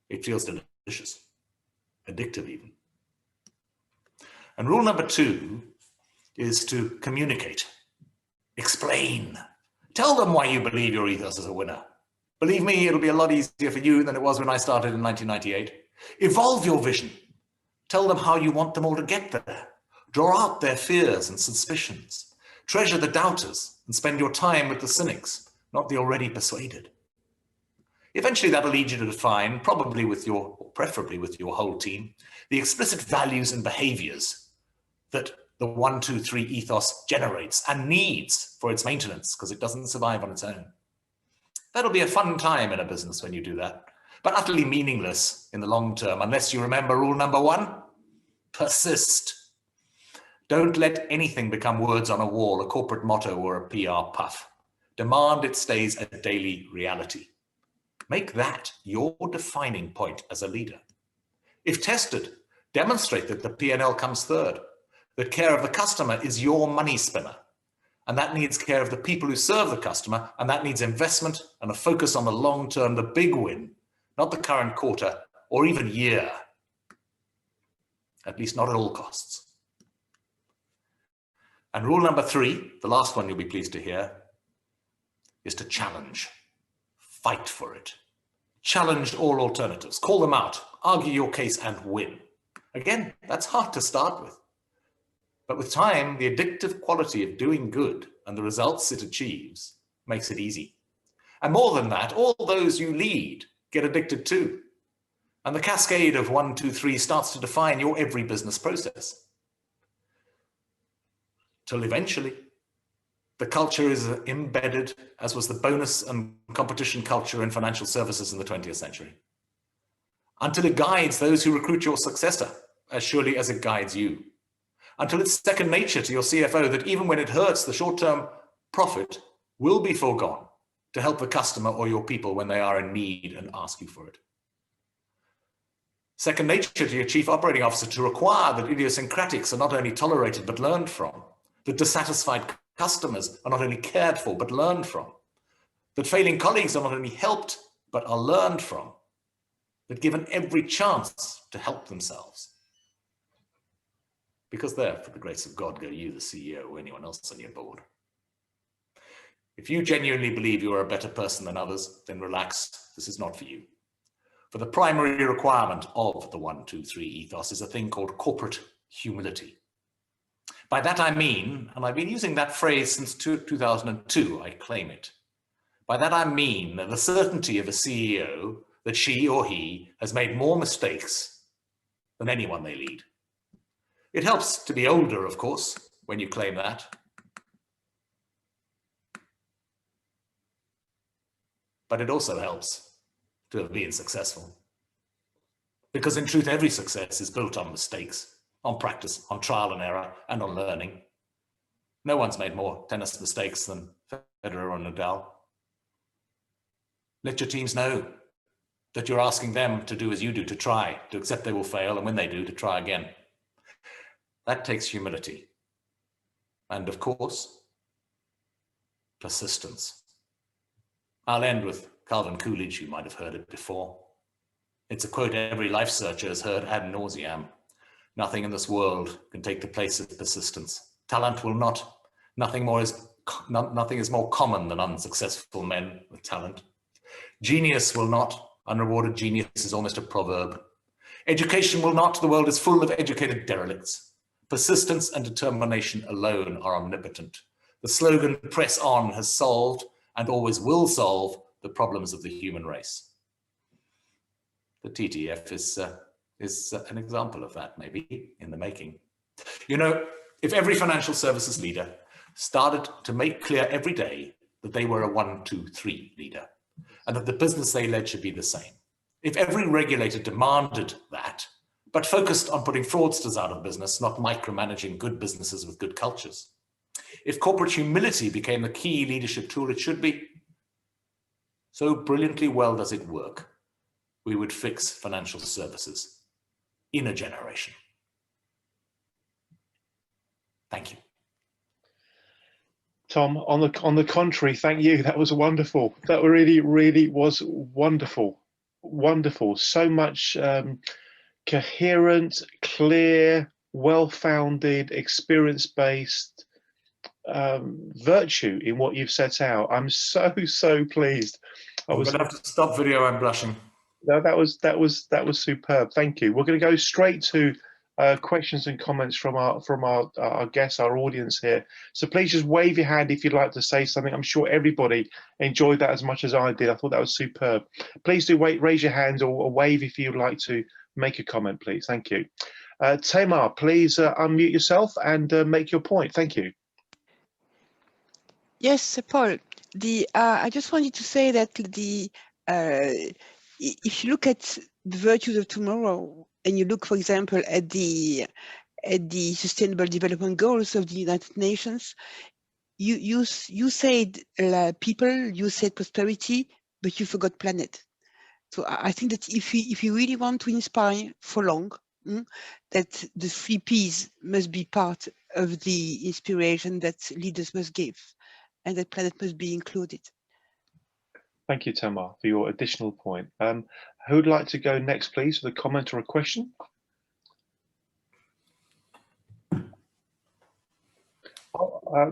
it feels delicious, addictive even. And rule number 2 is to communicate, explain, tell them why you believe your ethos is a winner. Believe me, it'll be a lot easier for you than it was when I started in 1998. Evolve your vision. Tell them how you want them all to get there. Draw out their fears and suspicions. Treasure the doubters and spend your time with the cynics, not the already persuaded. Eventually that'll lead you to define, probably with your, or preferably with your whole team, the explicit values and behaviors that the 1, 2, 3 ethos generates and needs for its maintenance, because it doesn't survive on its own. That'll be a fun time in a business when you do that, but utterly meaningless in the long term unless you remember rule number 1, persist. Don't let anything become words on a wall, a corporate motto, or a PR puff. Demand it stays a daily reality. Make that your defining point as a leader. If tested, demonstrate that the P&L comes third, that care of the customer is your money spinner, and that needs care of the people who serve the customer, and that needs investment and a focus on the long term, the big win, not the current quarter or even year, at least not at all costs. And rule number 3, the last one you'll be pleased to hear, is to challenge, fight for it. Challenge all alternatives, call them out, argue your case and win. Again, that's hard to start with. But with time, the addictive quality of doing good and the results it achieves makes it easy. And more than that, all those you lead get addicted too. And the cascade of 1, 2, 3 starts to define your every business process. Till eventually, the culture is embedded, as was the bonus and competition culture in financial services in the 20th century. Until it guides those who recruit your successor, as surely as it guides you. Until it's second nature to your CFO that even when it hurts, the short-term profit will be foregone to help the customer or your people when they are in need and ask you for it. Second nature to your chief operating officer to require that idiosyncratics are not only tolerated but learned from, that dissatisfied customers are not only cared for but learned from, that failing colleagues are not only helped but are learned from, that given every chance to help themselves. Because there, for the grace of God, go you, the CEO, or anyone else on your board. If you genuinely believe you are a better person than others, then relax, this is not for you. For the primary requirement of the 1, 2, 3 ethos is a thing called corporate humility. By that I mean, and I've been using that phrase since 2002, I claim it. By that I mean the certainty of a CEO that she or he has made more mistakes than anyone they lead. It helps to be older, of course, when you claim that. But it also helps to have been successful. Because in truth, every success is built on mistakes, on practice, on trial and error, and on learning. No one's made more tennis mistakes than Federer or Nadal. Let your teams know that you're asking them to do as you do, to try, to accept they will fail, and when they do, to try again. That takes humility. And of course, persistence. I'll end with Calvin Coolidge, you might have heard it before. It's a quote every life searcher has heard ad nauseam. Nothing in this world can take the place of persistence. Talent will not. Nothing is more common than unsuccessful men with talent. Genius will not. Unrewarded genius is almost a proverb. Education will not. The world is full of educated derelicts. Persistence and determination alone are omnipotent. The slogan, "Press on," has solved and always will solve the problems of the human race. The TTF is an example of that, maybe, in the making. You know, if every financial services leader started to make clear every day that they were a 1, 2, 3 leader, and that the business they led should be the same. If every regulator demanded that, but focused on putting fraudsters out of business, not micromanaging good businesses with good cultures. If corporate humility became the key leadership tool it should be, so brilliantly well does it work, we would fix financial services in a generation. Thank you. Tom, on the contrary, thank you. That was wonderful. That really, really was wonderful. Wonderful. So much coherent, clear, well-founded, experience-based virtue in what you've set out. I'm so pleased. I'm gonna have to stop video. I'm blushing. No, that was superb. Thank you. We're going to go straight to questions and comments from our guests, our audience here. So please just wave your hand if you'd like to say something. I'm sure everybody enjoyed that as much as I did. I thought that was superb. Please do raise your hand or wave if you'd like to make a comment, please. Thank you. Tamar, please unmute yourself and make your point. Thank you. Yes, Paul. I just wanted to say that if you look at the virtues of tomorrow, and you look, for example, at the Sustainable Development Goals of the United Nations, you said people, you said prosperity, but you forgot planet. So I think that if we really want to inspire for long, that the 3 Ps must be part of the inspiration that leaders must give, and that planet must be included. Thank you, Tamar, for your additional point. Who would like to go next, please, with a comment or a question?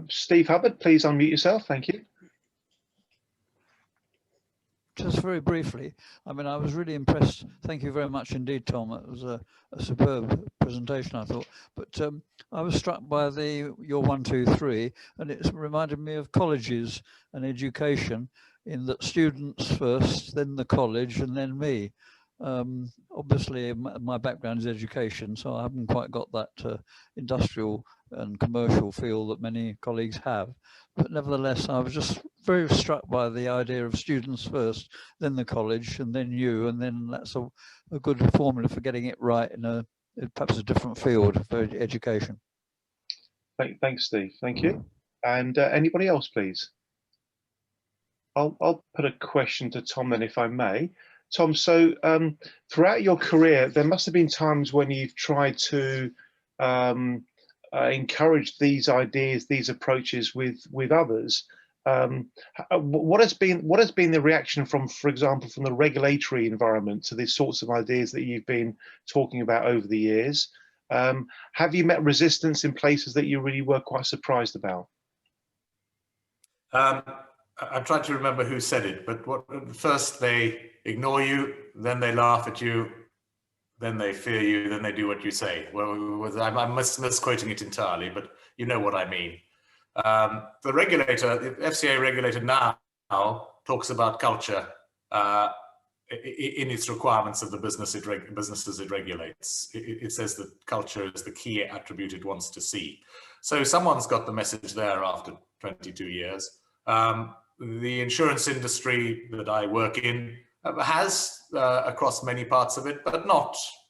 Steve Hubbard, please unmute yourself. Thank you. Just very briefly, I mean, I was really impressed. Thank you very much indeed, Tom. It was a superb presentation, I thought. But I was struck by your 1, 2, 3, and it reminded me of colleges and education, in that students first, then the college, and then me. Obviously, my background is education, so I haven't quite got that industrial and commercial feel that many colleagues have. But nevertheless, I was just very struck by the idea of students first, then the college, and then you, and then that's a good formula for getting it right in perhaps a different field for education. Thanks, Steve. Thank you. And anybody else, please? I'll put a question to Tom then, if I may. Tom, so throughout your career, there must have been times when you've tried to encourage these ideas, these approaches with others. What has been the reaction from, for example, from the regulatory environment to these sorts of ideas that you've been talking about over the years? Have you met resistance in places that you really were quite surprised about? I'm trying to remember who said it, but first they ignore you, then they laugh at you, then they fear you, then they do what you say. Well, I'm misquoting it entirely, but you know what I mean. The regulator, the FCA regulator now talks about culture in its requirements of the businesses it regulates. It says that culture is the key attribute it wants to see. So someone's got the message there after 22 years. The insurance industry that I work in has across many parts of it, but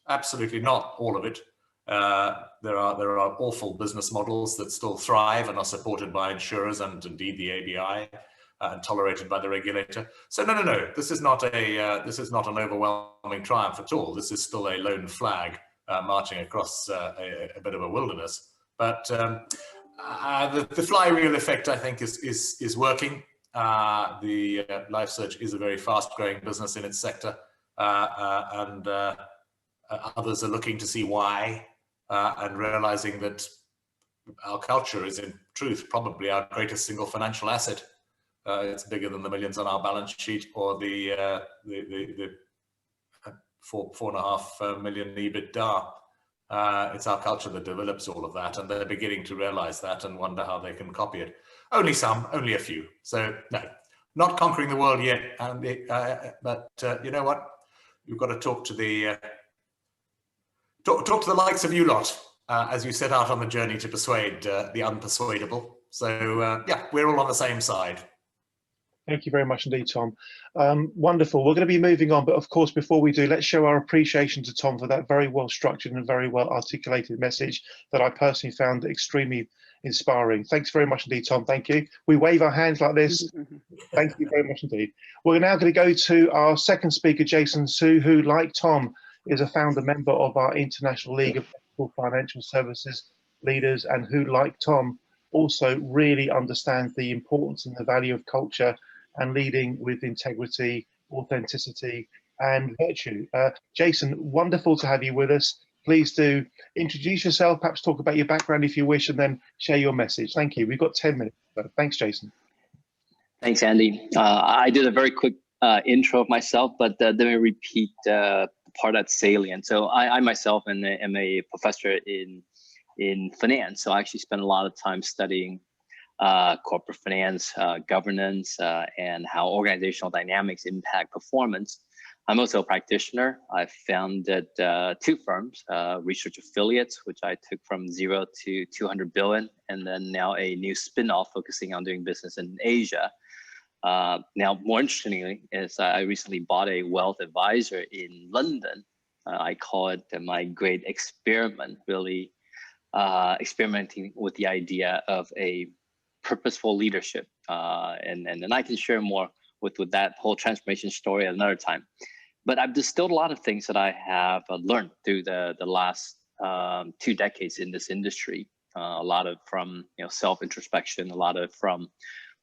absolutely not all of it. There are awful business models that still thrive and are supported by insurers and indeed the ABI and tolerated by the regulator. So no, this is not an overwhelming triumph at all. This is still a lone flag marching across a bit of a wilderness. But the flywheel effect, I think, is working. The LifeSearch is a very fast-growing business in its sector, and others are looking to see why and realizing that our culture is, in truth, probably our greatest single financial asset. It's bigger than the millions on our balance sheet or the 4.5 million EBITDA. It's our culture that develops all of that, and they're beginning to realize that and wonder how they can copy it. Only some, only a few. So no, not conquering the world yet. But you know what? You've got to talk to the talk to the likes of you lot as you set out on the journey to persuade the unpersuadable. So yeah, we're all on the same side. Thank you very much indeed, Tom. Wonderful. We're going to be moving on, but of course, before we do, let's show our appreciation to Tom for that very well structured and very well articulated message that I personally found extremely inspiring. Thanks very much indeed, Tom. Thank you. We wave our hands like this. Thank you very much indeed. We're now going to go to our second speaker, Jason Su, who, like Tom, is a founder member of our International League of Financial Services Leaders, and who, like Tom, also really understands the importance and the value of culture and leading with integrity, authenticity, and virtue. Jason, wonderful to have you with us. Please do introduce yourself, perhaps talk about your background if you wish, and then share your message. Thank you. We've got 10 minutes. Thanks, Jason. Thanks, Andy. I did a very quick intro of myself, but let me repeat the part that's salient. So I myself am a professor in finance. So I actually spent a lot of time studying corporate finance, governance, and how organizational dynamics impact performance. I'm also a practitioner. I founded 2 firms, research affiliates, which I took from 0 to 200 billion, and then now a new spin-off focusing on doing business in Asia. Now, more interestingly, is I recently bought a wealth advisor in London. I call it my great experiment, really experimenting with the idea of a purposeful leadership. And I can share more with that whole transformation story at another time. But I've distilled a lot of things that I have learned through the last 2 decades in this industry. A lot of from self-introspection, a lot of from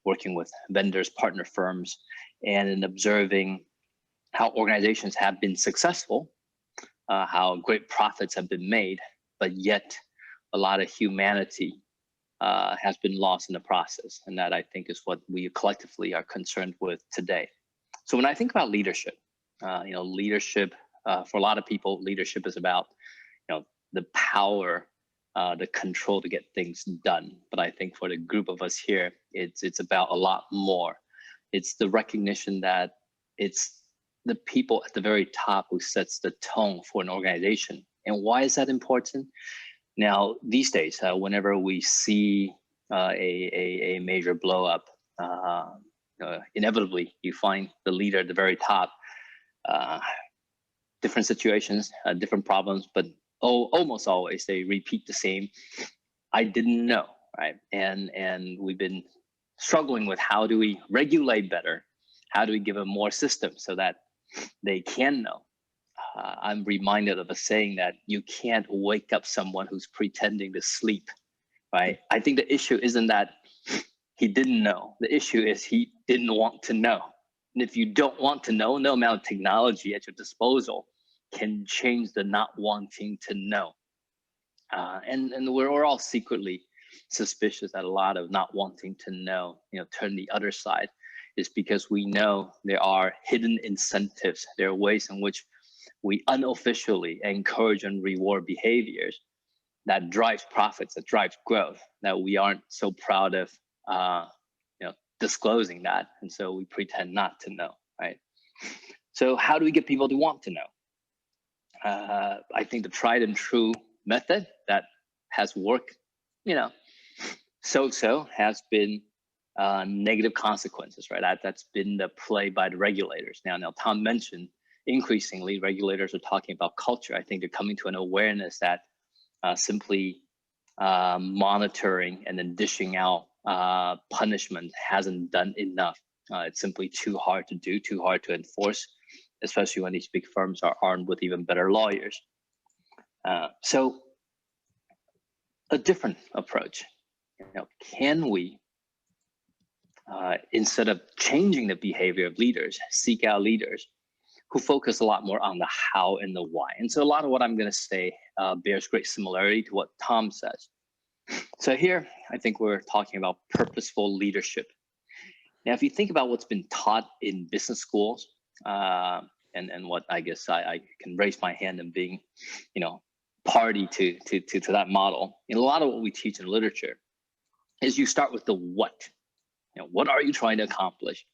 working with vendors, partner firms, and in observing how organizations have been successful, how great profits have been made, but yet a lot of humanity has been lost in the process. And that, I think, is what we collectively are concerned with today. So when I think about leadership, leadership, for a lot of people, leadership is about, the power, the control to get things done. But I think for the group of us here, it's about a lot more. It's the recognition that it's the people at the very top who sets the tone for an organization. And why is that important? Now, these days, whenever we see a major blow up, inevitably you find the leader at the very top. Different situations, different problems, but almost always they repeat the same. I didn't know, right? And we've been struggling with how do we regulate better? How do we give them more systems so that they can know? I'm reminded of a saying that you can't wake up someone who's pretending to sleep, right? I think the issue isn't that he didn't know. The issue is he didn't want to know. And if you don't want to know, no amount of technology at your disposal can change the not wanting to know. And we're all secretly suspicious that a lot of not wanting to know, turn the other side, is because we know there are hidden incentives. There are ways in which we unofficially encourage and reward behaviors that drives profits, that drives growth, that we aren't so proud of disclosing that. And so we pretend not to know, right? So how do we get people to want to know? I think the tried and true method that has worked, so has been negative consequences, right? That's been the play by the regulators. Now Tom mentioned increasingly regulators are talking about culture. I think they're coming to an awareness that simply monitoring and then dishing out punishment hasn't done enough. It's simply too hard to do, too hard to enforce, especially when these big firms are armed with even better lawyers. So a different approach, can we, instead of changing the behavior of leaders, seek out leaders who focus a lot more on the how and the why. And so a lot of what I'm going to say bears great similarity to what Tom says. So here, I think we're talking about purposeful leadership. Now, if you think about what's been taught in business schools, and what I guess I can raise my hand and being, party to that model. And a lot of what we teach in literature is you start with the what. What are you trying to accomplish?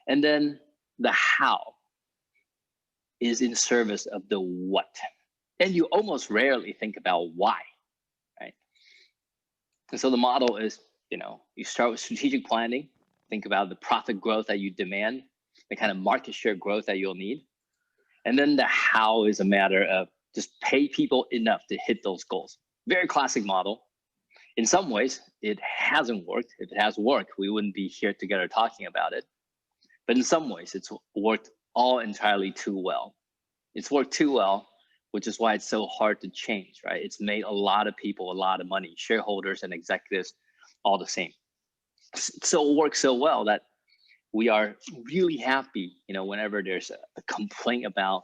And then the how is in service of the what. And you almost rarely think about why, right? And so the model is, you start with strategic planning, think about the profit growth that you demand, the kind of market share growth that you'll need. And then the how is a matter of just pay people enough to hit those goals. Very classic model. In some ways, it hasn't worked. If it has worked, we wouldn't be here together talking about it. But in some ways, it's worked all entirely too well. It's worked too well, which is why it's so hard to change, right? It's made a lot of people a lot of money, shareholders and executives, all the same. So it works so well that we are really happy, whenever there's a complaint about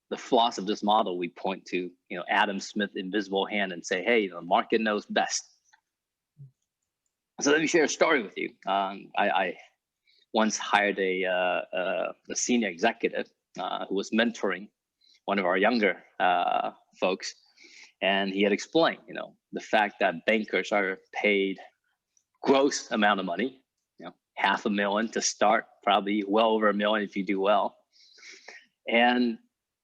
the flaws of this model, we point to, Adam Smith's invisible hand and say, hey, the market knows best. So let me share a story with you. I once hired a senior executive who was mentoring one of our younger folks, and he had explained, the fact that bankers are paid gross amount of money, $500,000 to start, probably well over $1 million if you do well, and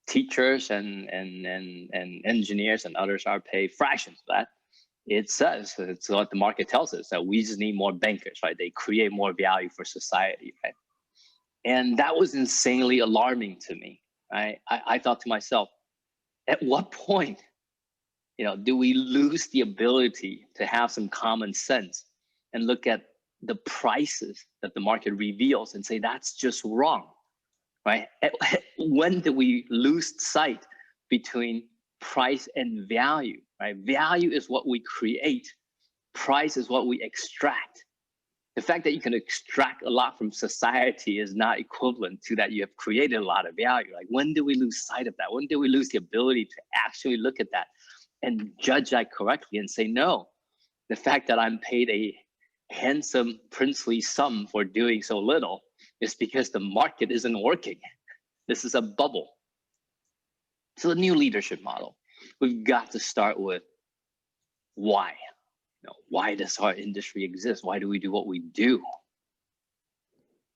teachers and engineers and others are paid fractions of that. It says, it's what the market tells us, that we just need more bankers, right? They create more value for society, right? And that was insanely alarming to me, right? I thought to myself, at what point, do we lose the ability to have some common sense and look at the prices that the market reveals and say, that's just wrong, right? When do we lose sight between price and value, right? Value is what we create. Price is what we extract. The fact that you can extract a lot from society is not equivalent to that you have created a lot of value. Like, when do we lose sight of that? When do we lose the ability to actually look at that and judge that correctly and say, no, the fact that I'm paid a handsome princely sum for doing so little is because the market isn't working. This is a bubble. So the new leadership model, we've got to start with why. Why does our industry exist? Why do we do what we do?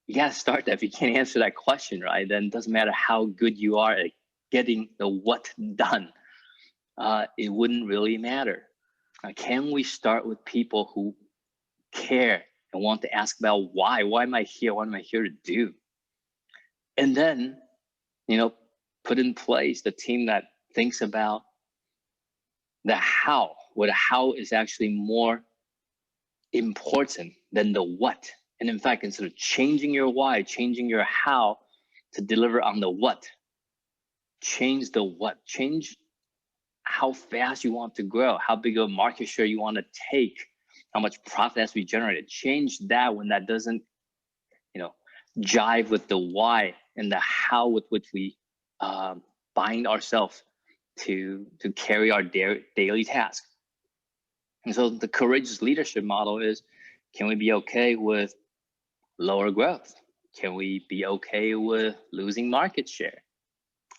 You got to start that. If you can't answer that question, right, then it doesn't matter how good you are at getting the what done. It wouldn't really matter. Can we start with people who care and want to ask about why? Why am I here? What am I here to do? And then, put in place the team that thinks about the how, where the how is actually more important than the what. And in fact, instead of changing your why, changing your how to deliver on the what, change the what, change how fast you want to grow, how big of a market share you want to take, how much profit has to be generated. Change that when that doesn't, jive with the why and the how with which we bind ourselves to carry our daily task. And so the courageous leadership model is, can we be okay with lower growth? Can we be okay with losing market share?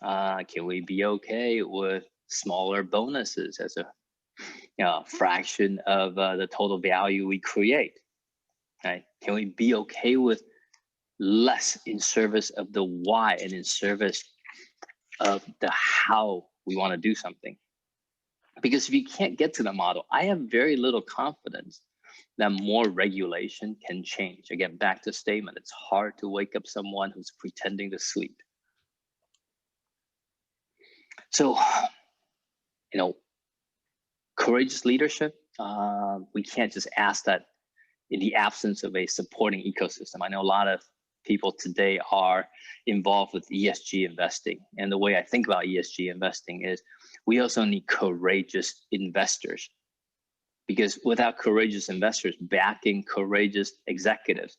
Can we be okay with smaller bonuses as a fraction of the total value we create? Right? Can we be okay with less in service of the why and in service of the how we want to do something? Because if you can't get to the model, I have very little confidence that more regulation can change. Again, back to statement, it's hard to wake up someone who's pretending to sleep. So, courageous leadership, we can't just ask that in the absence of a supporting ecosystem. I know a lot of people today are involved with ESG investing. And the way I think about ESG investing is we also need courageous investors, because without courageous investors backing courageous executives,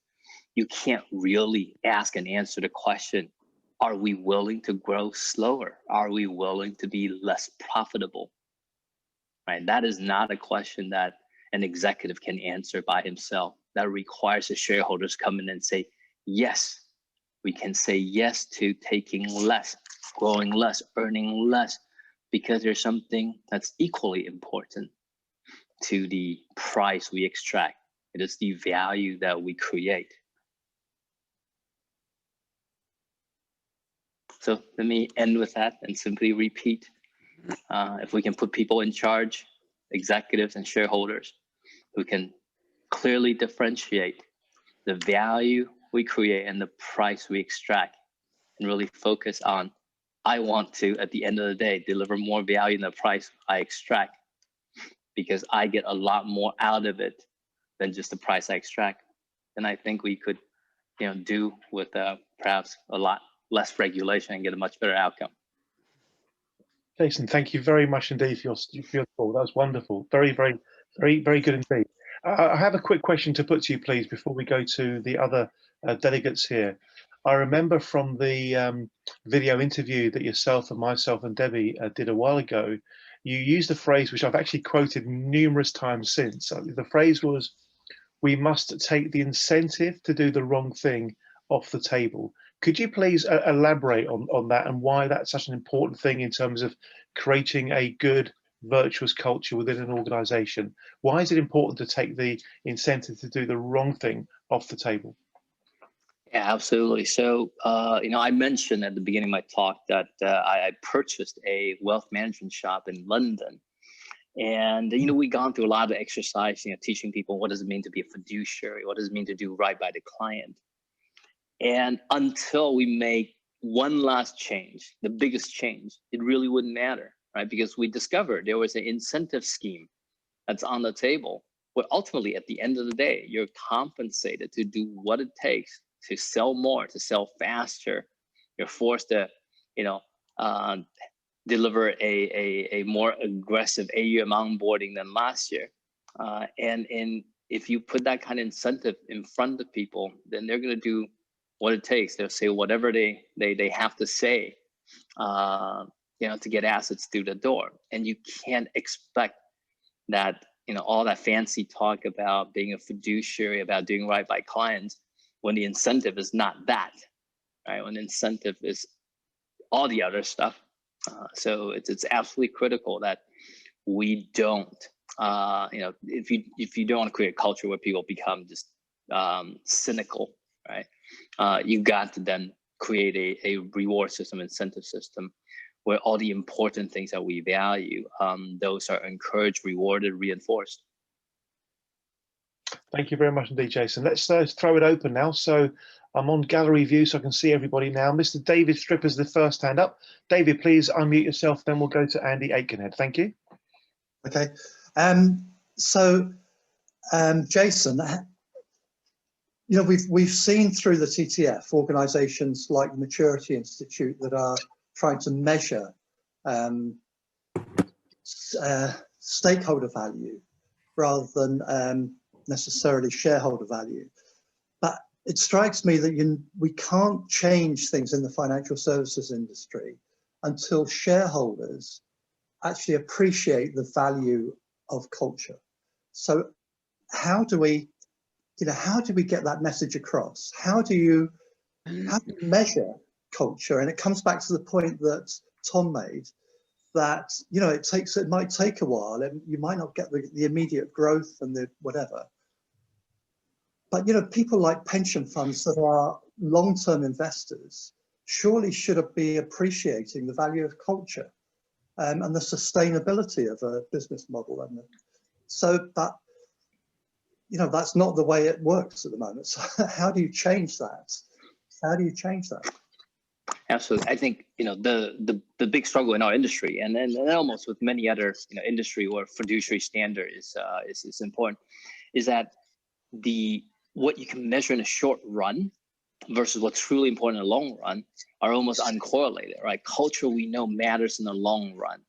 you can't really ask and answer the question, are we willing to grow slower? Are we willing to be less profitable? Right? That is not a question that an executive can answer by himself. That requires the shareholders come in and say, yes, we can say yes to taking less, growing less, earning less, because there's something that's equally important to the price we extract. It is the value that we create. So let me end with that and simply repeat. If we can put people in charge, executives and shareholders, who can clearly differentiate the value we create and the price we extract, and really focus on, I want to, at the end of the day, deliver more value than the price I extract, because I get a lot more out of it than just the price I extract. And I think we could, do with perhaps a lot less regulation and get a much better outcome. Jason, thank you very much indeed for your call. That was wonderful. Very, very, very, very good indeed. I have a quick question to put to you, please, before we go to the other delegates here. I remember from the video interview that yourself and myself and Debbie did a while ago, you used a phrase which I've actually quoted numerous times since. The phrase was, we must take the incentive to do the wrong thing off the table. Could you please elaborate on that and why that's such an important thing in terms of creating a good, virtuous culture within an organization? Why is it important to take the incentive to do the wrong thing off the table? Yeah, absolutely. So, I mentioned at the beginning of my talk that I purchased a wealth management shop in London. And, we've gone through a lot of exercise, teaching people what does it mean to be a fiduciary? What does it mean to do right by the client? And until we make one last change, the biggest change, it really wouldn't matter, right? Because we discovered there was an incentive scheme that's on the table, where ultimately at the end of the day, you're compensated to do what it takes to sell more, to sell faster. You're forced to, deliver a more aggressive AUM onboarding than last year. And if you put that kind of incentive in front of people, then they're going to do what it takes. They'll say whatever they have to say, to get assets through the door. And you can't expect that, all that fancy talk about being a fiduciary, about doing right by clients, when the incentive is not that, right? When the incentive is all the other stuff. So it's absolutely critical that we don't, if you don't want to create a culture where people become just cynical, right? You got to then create a reward system, incentive system, where all the important things that we value, those are encouraged, rewarded, reinforced. Thank you very much indeed, Jason. Let's throw it open now. So I'm on gallery view, so I can see everybody now. Mr. David Stripper is the first hand up. David, please unmute yourself, then we'll go to Andy Aikenhead. Thank you. Okay. Jason, we've seen through the TTF organisations like the Maturity Institute that are trying to measure stakeholder value rather than necessarily shareholder value. But it strikes me that we can't change things in the financial services industry until shareholders actually appreciate the value of culture. So how do we get that message across? How do you measure culture. And it comes back to the point that Tom made, that, you know, it might take a while, and you might not get the immediate growth and the whatever. But, you know, people like pension funds that are long-term investors surely should be appreciating the value of culture and the sustainability of a business model. And so that, you know, that's not the way it works at the moment. So how do you change that? How do you change that? Absolutely. I think, you know, the big struggle in our industry, and almost with many other, you know, industry or fiduciary standard is important, is that what you can measure in a short run versus what's truly important in the long run are almost uncorrelated, right? Culture, we know, matters in the long run.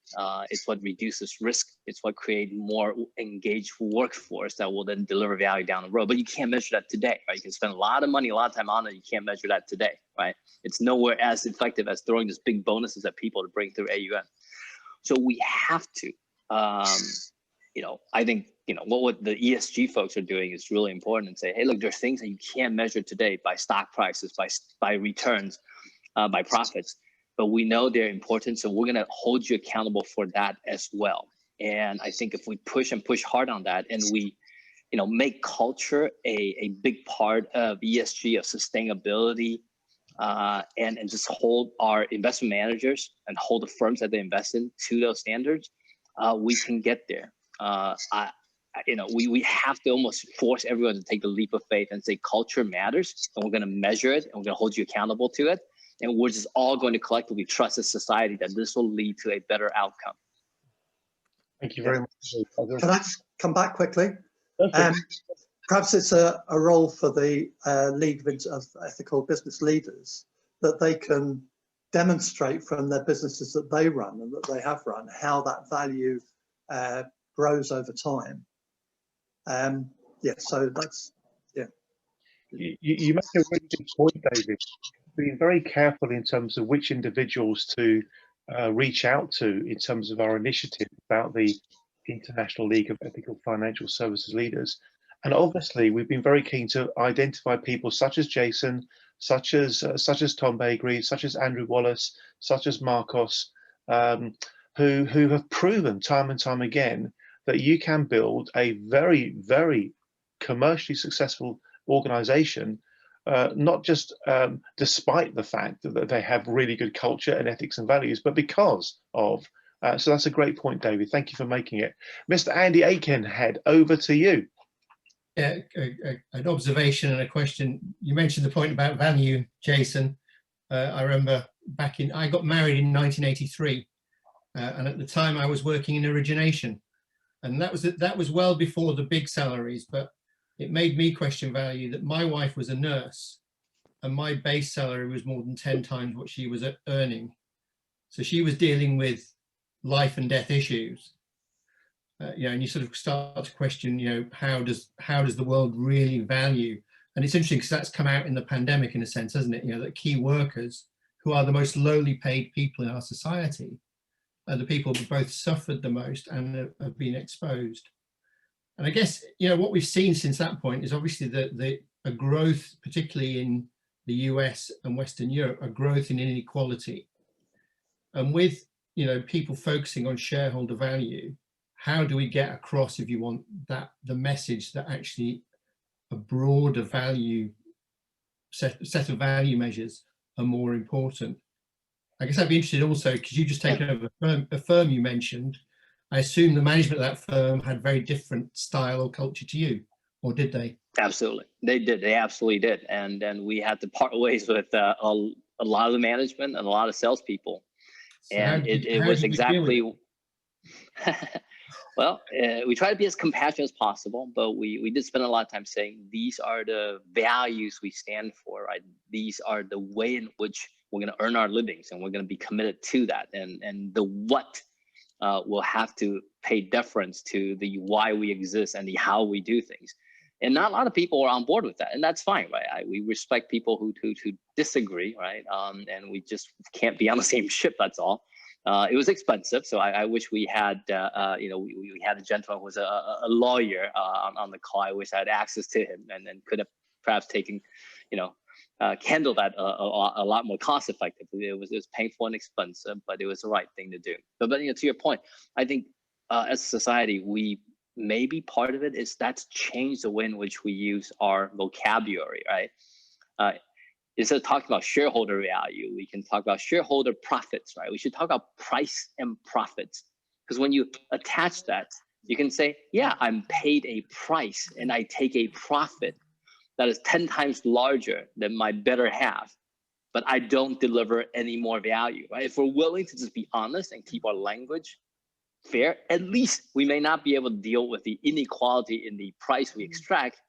It's what reduces risk. It's what creates more engaged workforce that will then deliver value down the road. But you can't measure that today, right? You can spend a lot of money, a lot of time on it. You can't measure that today, right? It's nowhere as effective as throwing these big bonuses at people to bring through AUM. So we have to, you know, I think, you know, what the ESG folks are doing is really important, and say, hey, look, there's things that you can't measure today by stock prices, by returns, by profits, but we know they're important. So we're going to hold you accountable for that as well. And I think if we push hard on that, and we, you know, make culture a big part of ESG, of sustainability, and just hold our investment managers and hold the firms that they invest in to those standards, we can get there. You know, we have to almost force everyone to take the leap of faith and say culture matters, and we're going to measure it, and we're going to hold you accountable to it, and we're just all going to collectively trust as society that this will lead to a better outcome. Thank you very much. Can I just come back quickly? Perhaps it's a role for the League of Ethical Business Leaders, that they can demonstrate from their businesses that they run and that they have run how that value grows over time. Yeah, so that's, yeah. You make a really good point, David. Being very careful in terms of which individuals to reach out to in terms of our initiative about the International League of Ethical Financial Services Leaders. And obviously, we've been very keen to identify people such as Jason, such as Tom Bakery, such as Andrew Wallace, such as Marcos, who have proven time and time again that you can build a very, very commercially successful organization, not just despite the fact that they have really good culture and ethics and values, but because of. So that's a great point, David. Thank you for making it. Mr. Andy Aikenhead, over to you. Yeah, an observation and a question. You mentioned the point about value, Jason. I remember I got married in 1983, and at the time I was working in origination. And that was well before the big salaries, but it made me question value that my wife was a nurse and my base salary was more than 10 times what she was earning. So she was dealing with life and death issues. You know, and you sort of start to question, you know, how does the world really value? And it's interesting because that's come out in the pandemic in a sense, hasn't it? You know, that key workers, who are the most lowly paid people in our society, are the people who both suffered the most and have been exposed. And I guess, you know, what we've seen since that point is obviously a growth, particularly in the US and Western Europe, a growth in inequality. And with, you know, people focusing on shareholder value, how do we get across, if you want, that the message that actually a broader value set of value measures are more important? I guess I'd be interested also, because you just taken over a firm you mentioned. I assume the management of that firm had very different style or culture to you, or did they? Absolutely, they did. They absolutely did, and then we had to part ways with a lot of the management and a lot of salespeople, so and it was exactly. Well, we try to be as compassionate as possible, but we did spend a lot of time saying these are the values we stand for, right? These are the way in which we're going to earn our livings, and we're going to be committed to that. And the what will have to pay deference to the why we exist and the how we do things. And not a lot of people are on board with that, and that's fine, right? We respect people who disagree, right? And we just can't be on the same ship. That's all. It was expensive, so I wish we had, you know, we had a gentleman who was a lawyer on the call. I wish I had access to him and could have perhaps taken, you know, handle that a lot more cost effectively. It was painful and expensive, but it was the right thing to do. But you know, to your point, I think as a society, we maybe part of it is that's changed the way in which we use our vocabulary, right? Instead of talking about shareholder value, we can talk about shareholder profits, right? We should talk about price and profits, because when you attach that, you can say, yeah, I'm paid a price and I take a profit that is 10 times larger than my better half, but I don't deliver any more value, right? If we're willing to just be honest and keep our language fair, at least we may not be able to deal with the inequality in the price we extract,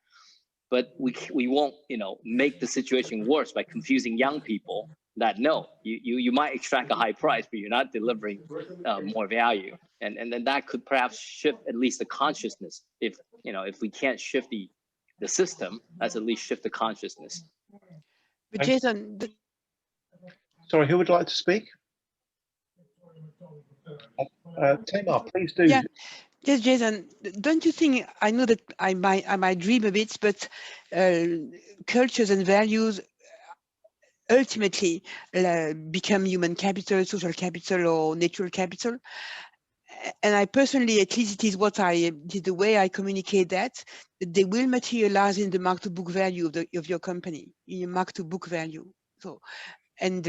but we won't, you know, make the situation worse by confusing young people that no, you might extract a high price, but you're not delivering more value. And then that could perhaps shift at least the consciousness. If, you know, if we can't shift the system, let's at least shift the consciousness. But Jason, sorry, who would like to speak? Tamar, please do. Yeah. Yes, Jason, don't you think, I know that I might dream a bit, but cultures and values ultimately become human capital, social capital, or natural capital. And I personally, at least it is what I did, the way I communicate that they will materialize in the mark to book value of your company, in your mark to book value. So, and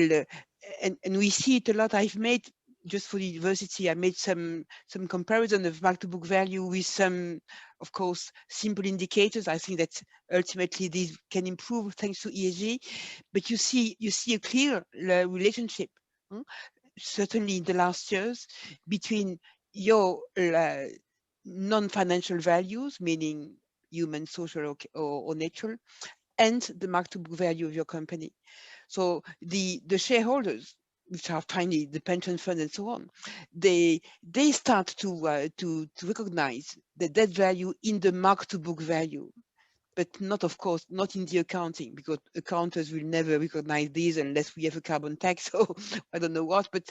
we see it a lot. I've made, just for the university, I made some comparison of mark to book value with some, of course, simple indicators. I think that ultimately these can improve thanks to ESG, but you see a clear relationship, certainly in the last years, between your non-financial values, meaning human, social, or natural, and the mark to book value of your company. So the shareholders, which are finally the pension fund and so on, they start to recognize that value in the mark to book value, but not, of course, not in the accounting, because accountants will never recognize these unless we have a carbon tax, so I don't know what, but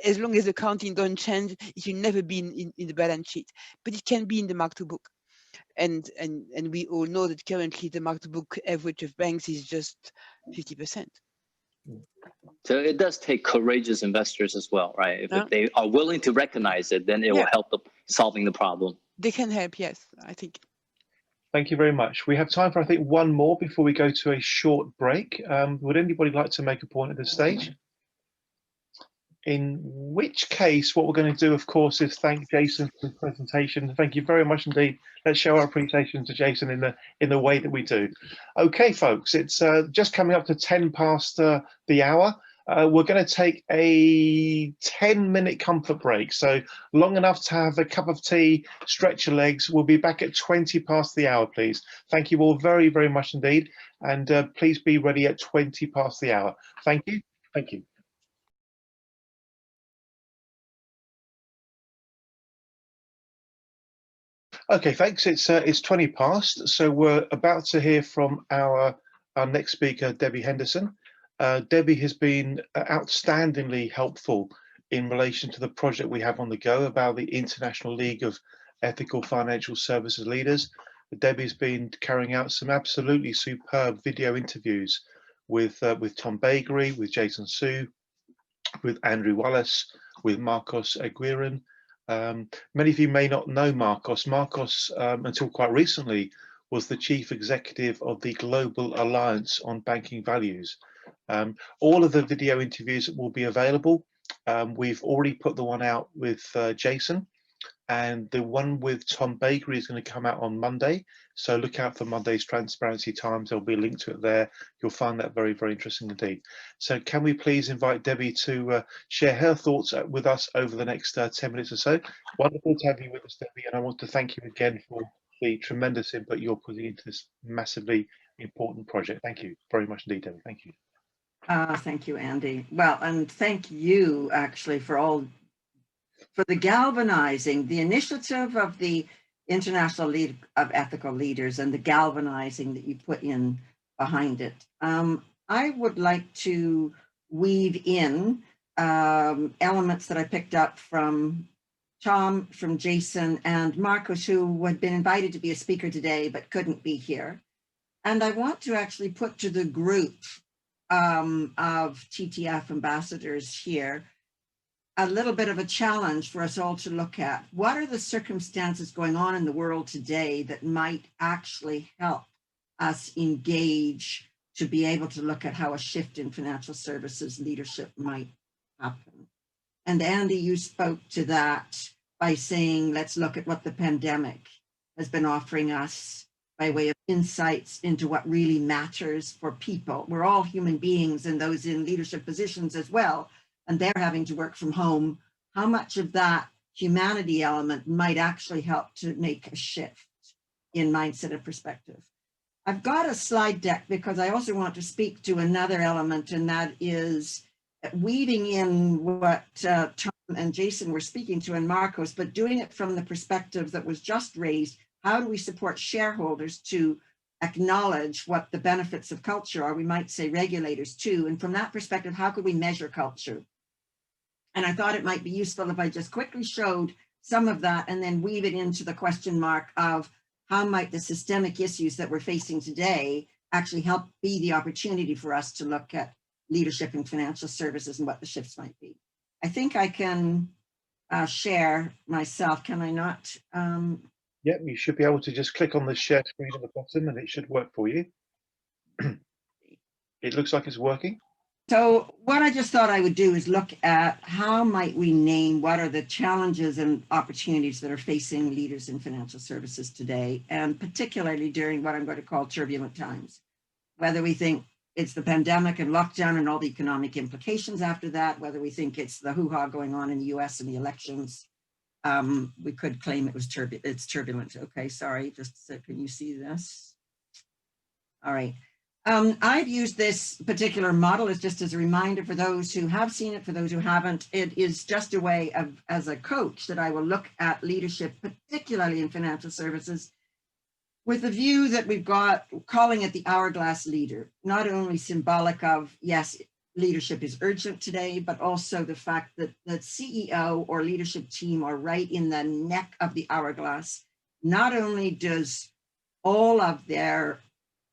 as long as accounting don't change, it will never be in the balance sheet, but it can be in the mark to book. And we all know that currently the mark to book average of banks is just 50%. So it does take courageous investors as well, right? If they are willing to recognize it, then it will help them solving the problem. They can help, yes, I think. Thank you very much. We have time for, I think, one more before we go to a short break. Would anybody like to make a point at this stage? In which case, what we're going to do, of course, is thank Jason for his presentation. Thank you very much indeed. Let's show our appreciation to Jason in the way that we do. Okay, folks, it's just coming up to 10 past the hour. We're going to take a 10-minute comfort break, so long enough to have a cup of tea, stretch your legs. We'll be back at 20 past the hour, please. Thank you all very, very much indeed, and please be ready at 20 past the hour. Thank you. Thank you. Okay, thanks. It's 20 past, so we're about to hear from our next speaker, Debbie Henderson. Debbie has been outstandingly helpful in relation to the project we have on the go about the International League of Ethical Financial Services Leaders. Debbie's been carrying out some absolutely superb video interviews with Tom Bakery, with Jason Su, with Andrew Wallace, with Marcos Aguirre. Many of you may not know Marcos. Marcos, until quite recently, was the chief executive of the Global Alliance on Banking Values. All of the video interviews will be available. We've already put the one out with Jason, and the one with Tom Bakery is going to come out on Monday. So look out for Monday's Transparency Times. There'll be a link to it there. You'll find that very, very interesting indeed. So can we please invite Debbie to share her thoughts with us over the next 10 minutes or so. Wonderful to have you with us, Debbie, and I want to thank you again for the tremendous input you're putting into this massively important project. Thank you very much indeed, Debbie. Thank you. Thank you, Andy. Well, and thank you actually for the galvanizing, the initiative of the International League of Ethical Leaders and the galvanizing that you put in behind it. I would like to weave in elements that I picked up from Tom, from Jason, and Marcos, who had been invited to be a speaker today but couldn't be here. And I want to actually put to the group of TTF ambassadors here a little bit of a challenge for us all to look at. What are the circumstances going on in the world today that might actually help us engage to be able to look at how a shift in financial services leadership might happen? And Andy, you spoke to that by saying, let's look at what the pandemic has been offering us by way of insights into what really matters for people. We're all human beings and those in leadership positions as well, and they're having to work from home. How much of that humanity element might actually help to make a shift in mindset and perspective? I've got a slide deck because I also want to speak to another element, and that is weaving in what Tom and Jason were speaking to and Marcos, but doing it from the perspective that was just raised. How do we support shareholders to acknowledge what the benefits of culture are? We might say regulators too. And from that perspective, how could we measure culture? And I thought it might be useful if I just quickly showed some of that and then weave it into the question mark of how might the systemic issues that we're facing today actually help be the opportunity for us to look at leadership in financial services and what the shifts might be. I think I can share myself, can I not? Yep, you should be able to just click on the share screen at the bottom and it should work for you. It looks like it's working. So what I just thought I would do is look at how might we name what are the challenges and opportunities that are facing leaders in financial services today, and particularly during what I'm going to call turbulent times. Whether we think it's the pandemic and lockdown and all the economic implications after that, whether we think it's the hoo-ha going on in the US and the elections, we could claim it was it's turbulent. Okay, sorry, just a sec. Can you see this? All right. I've used this particular model as just as a reminder for those who have seen it, for those who haven't. It is just a way of, as a coach, that I will look at leadership, particularly in financial services, with the view that we've got, calling it the hourglass leader, not only symbolic of, yes, leadership is urgent today, but also the fact that the CEO or leadership team are right in the neck of the hourglass. Not only does all of their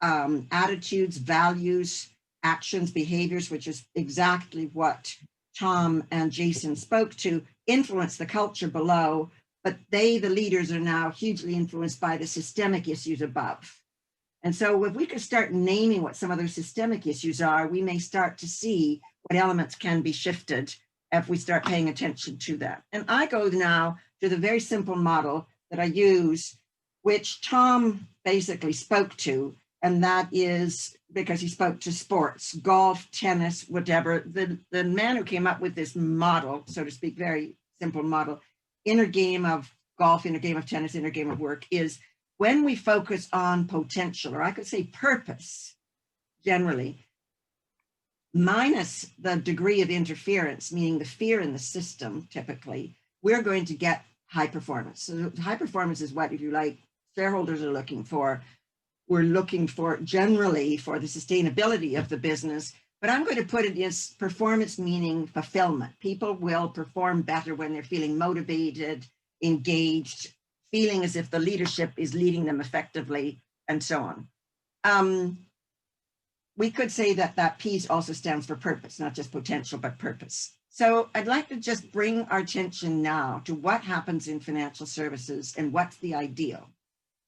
attitudes, values, actions, behaviors, which is exactly what Tom and Jason spoke to, influence the culture below, but they, the leaders, are now hugely influenced by the systemic issues above. And so if we could start naming what some of those systemic issues are, we may start to see what elements can be shifted if we start paying attention to that. And I go now to the very simple model that I use, which Tom basically spoke to, and that is because he spoke to sports, golf, tennis, whatever. The man who came up with this model, so to speak, very simple model, inner game of golf, inner game of tennis, inner game of work, is when we focus on potential, or I could say purpose, generally, minus the degree of interference, meaning the fear in the system, typically, we're going to get high performance. So high performance is what, if you like, shareholders are looking for. We're looking for generally for the sustainability of the business, but I'm going to put it as performance, meaning fulfillment. People will perform better when they're feeling motivated, engaged, feeling as if the leadership is leading them effectively, and so on. We could say that that piece also stands for purpose, not just potential, but purpose. So I'd like to just bring our attention now to what happens in financial services and what's the ideal.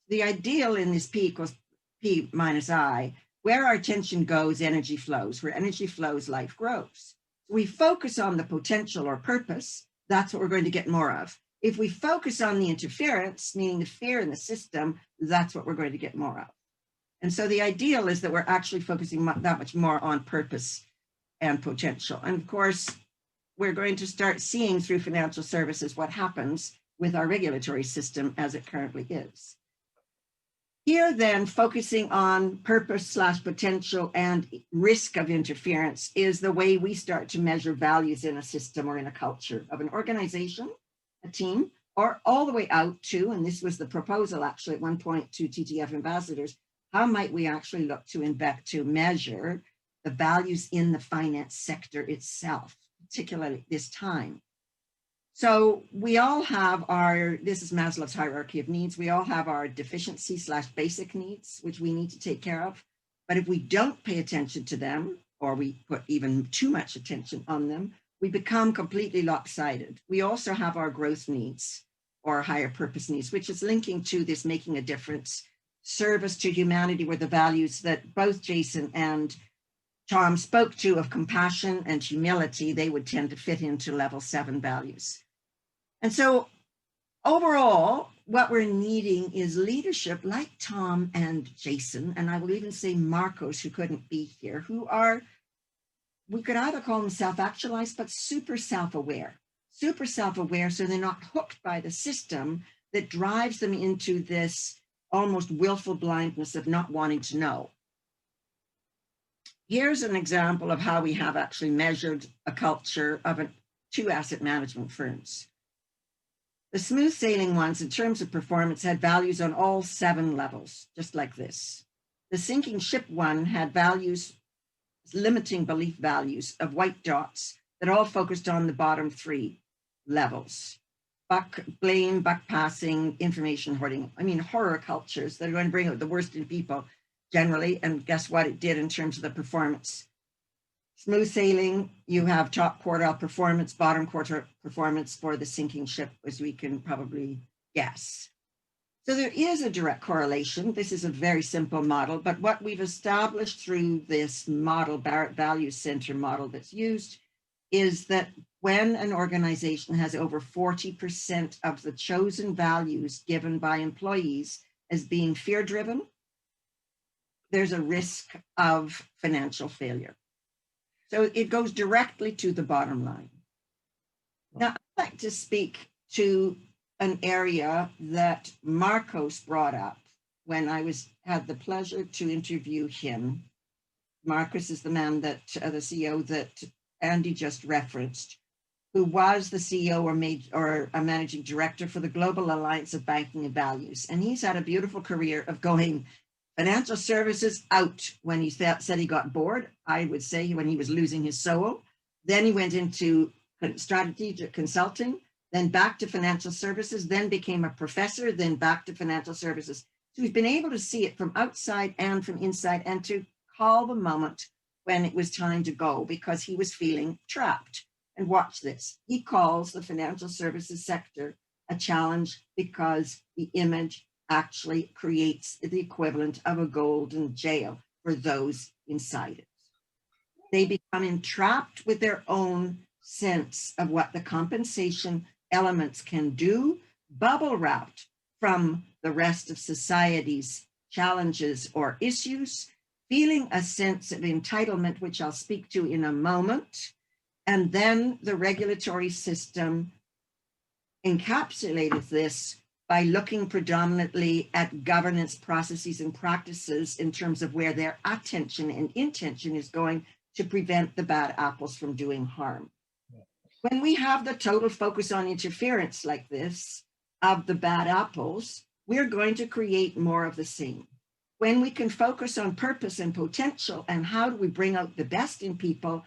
The ideal in this P equals P minus I, where our attention goes, energy flows. Where energy flows, life grows. We focus on the potential or purpose, that's what we're going to get more of. If we focus on the interference, meaning the fear in the system, that's what we're going to get more of. And so the ideal is that we're actually focusing that much more on purpose and potential. And of course, we're going to start seeing through financial services what happens with our regulatory system as it currently is. Here then, focusing on purpose / potential and risk of interference is the way we start to measure values in a system or in a culture of an organization, a team, or all the way out to, and this was the proposal actually at one point to TTF ambassadors, how might we actually look to measure the values in the finance sector itself, particularly this time. So we all have our, this is Maslow's hierarchy of needs. We all have our deficiency / basic needs, which we need to take care of. But if we don't pay attention to them, or we put even too much attention on them, we become completely lopsided. We also have our growth needs or higher purpose needs, which is linking to this making a difference, service to humanity, were the values that both Jason and Tom spoke to of compassion and humility. They would tend to fit into level 7 values. And so overall, what we're needing is leadership like Tom and Jason, and I will even say Marcos, who couldn't be here, who are, we could either call them self-actualized, but super self-aware so they're not hooked by the system that drives them into this almost willful blindness of not wanting to know. Here's an example of how we have actually measured a culture of 2 asset management firms. The smooth sailing ones, in terms of performance, had values on all 7 levels, just like this. The sinking ship one had values, limiting belief values of white dots that all focused on the bottom 3 levels. Buck blame, buck passing, information hoarding. I mean, horror cultures that are going to bring out the worst in people generally. And guess what it did in terms of the performance? Smooth sailing, you have top quartile performance, bottom quartile performance for the sinking ship, as we can probably guess. So there is a direct correlation. This is a very simple model, but what we've established through this model, Barrett Value Center model that's used, is that when an organization has over 40% of the chosen values given by employees as being fear-driven, there's a risk of financial failure. So it goes directly to the bottom line. Now, I'd like to speak to an area that Marcos brought up when I had the pleasure to interview him. Marcos is the man that, the CEO that Andy just referenced, who was the CEO or a managing director for the Global Alliance of Banking and Values. And he's had a beautiful career of going financial services out when he said he got bored, I would say when he was losing his soul. Then he went into strategic consulting, then back to financial services, then became a professor, then back to financial services. So he's been able to see it from outside and from inside and to call the moment when it was time to go because he was feeling trapped. And watch this. He calls the financial services sector a challenge because the image actually creates the equivalent of a golden jail for those inside it. They become entrapped with their own sense of what the compensation elements can do, bubble wrapped from the rest of society's challenges or issues, feeling a sense of entitlement, which I'll speak to in a moment. And then the regulatory system encapsulated this by looking predominantly at governance processes and practices in terms of where their attention and intention is going to prevent the bad apples from doing harm. When we have the total focus on interference like this of the bad apples, we're going to create more of the same. When we can focus on purpose and potential and how do we bring out the best in people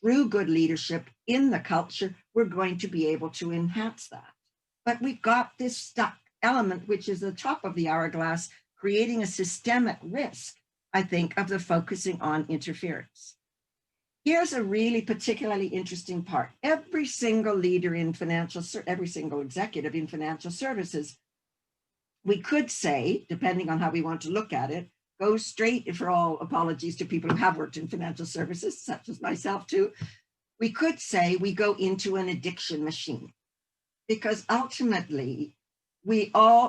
through good leadership in the culture, we're going to be able to enhance that. But we've got this stuck element, which is the top of the hourglass, creating a systemic risk, I think, of the focusing on interference. Here's a really particularly interesting part. Every single leader in every single executive in financial services, we could say, depending on how we want to look at it, go straight, for all apologies to people who have worked in financial services, such as myself too, we could say we go into an addiction machine because ultimately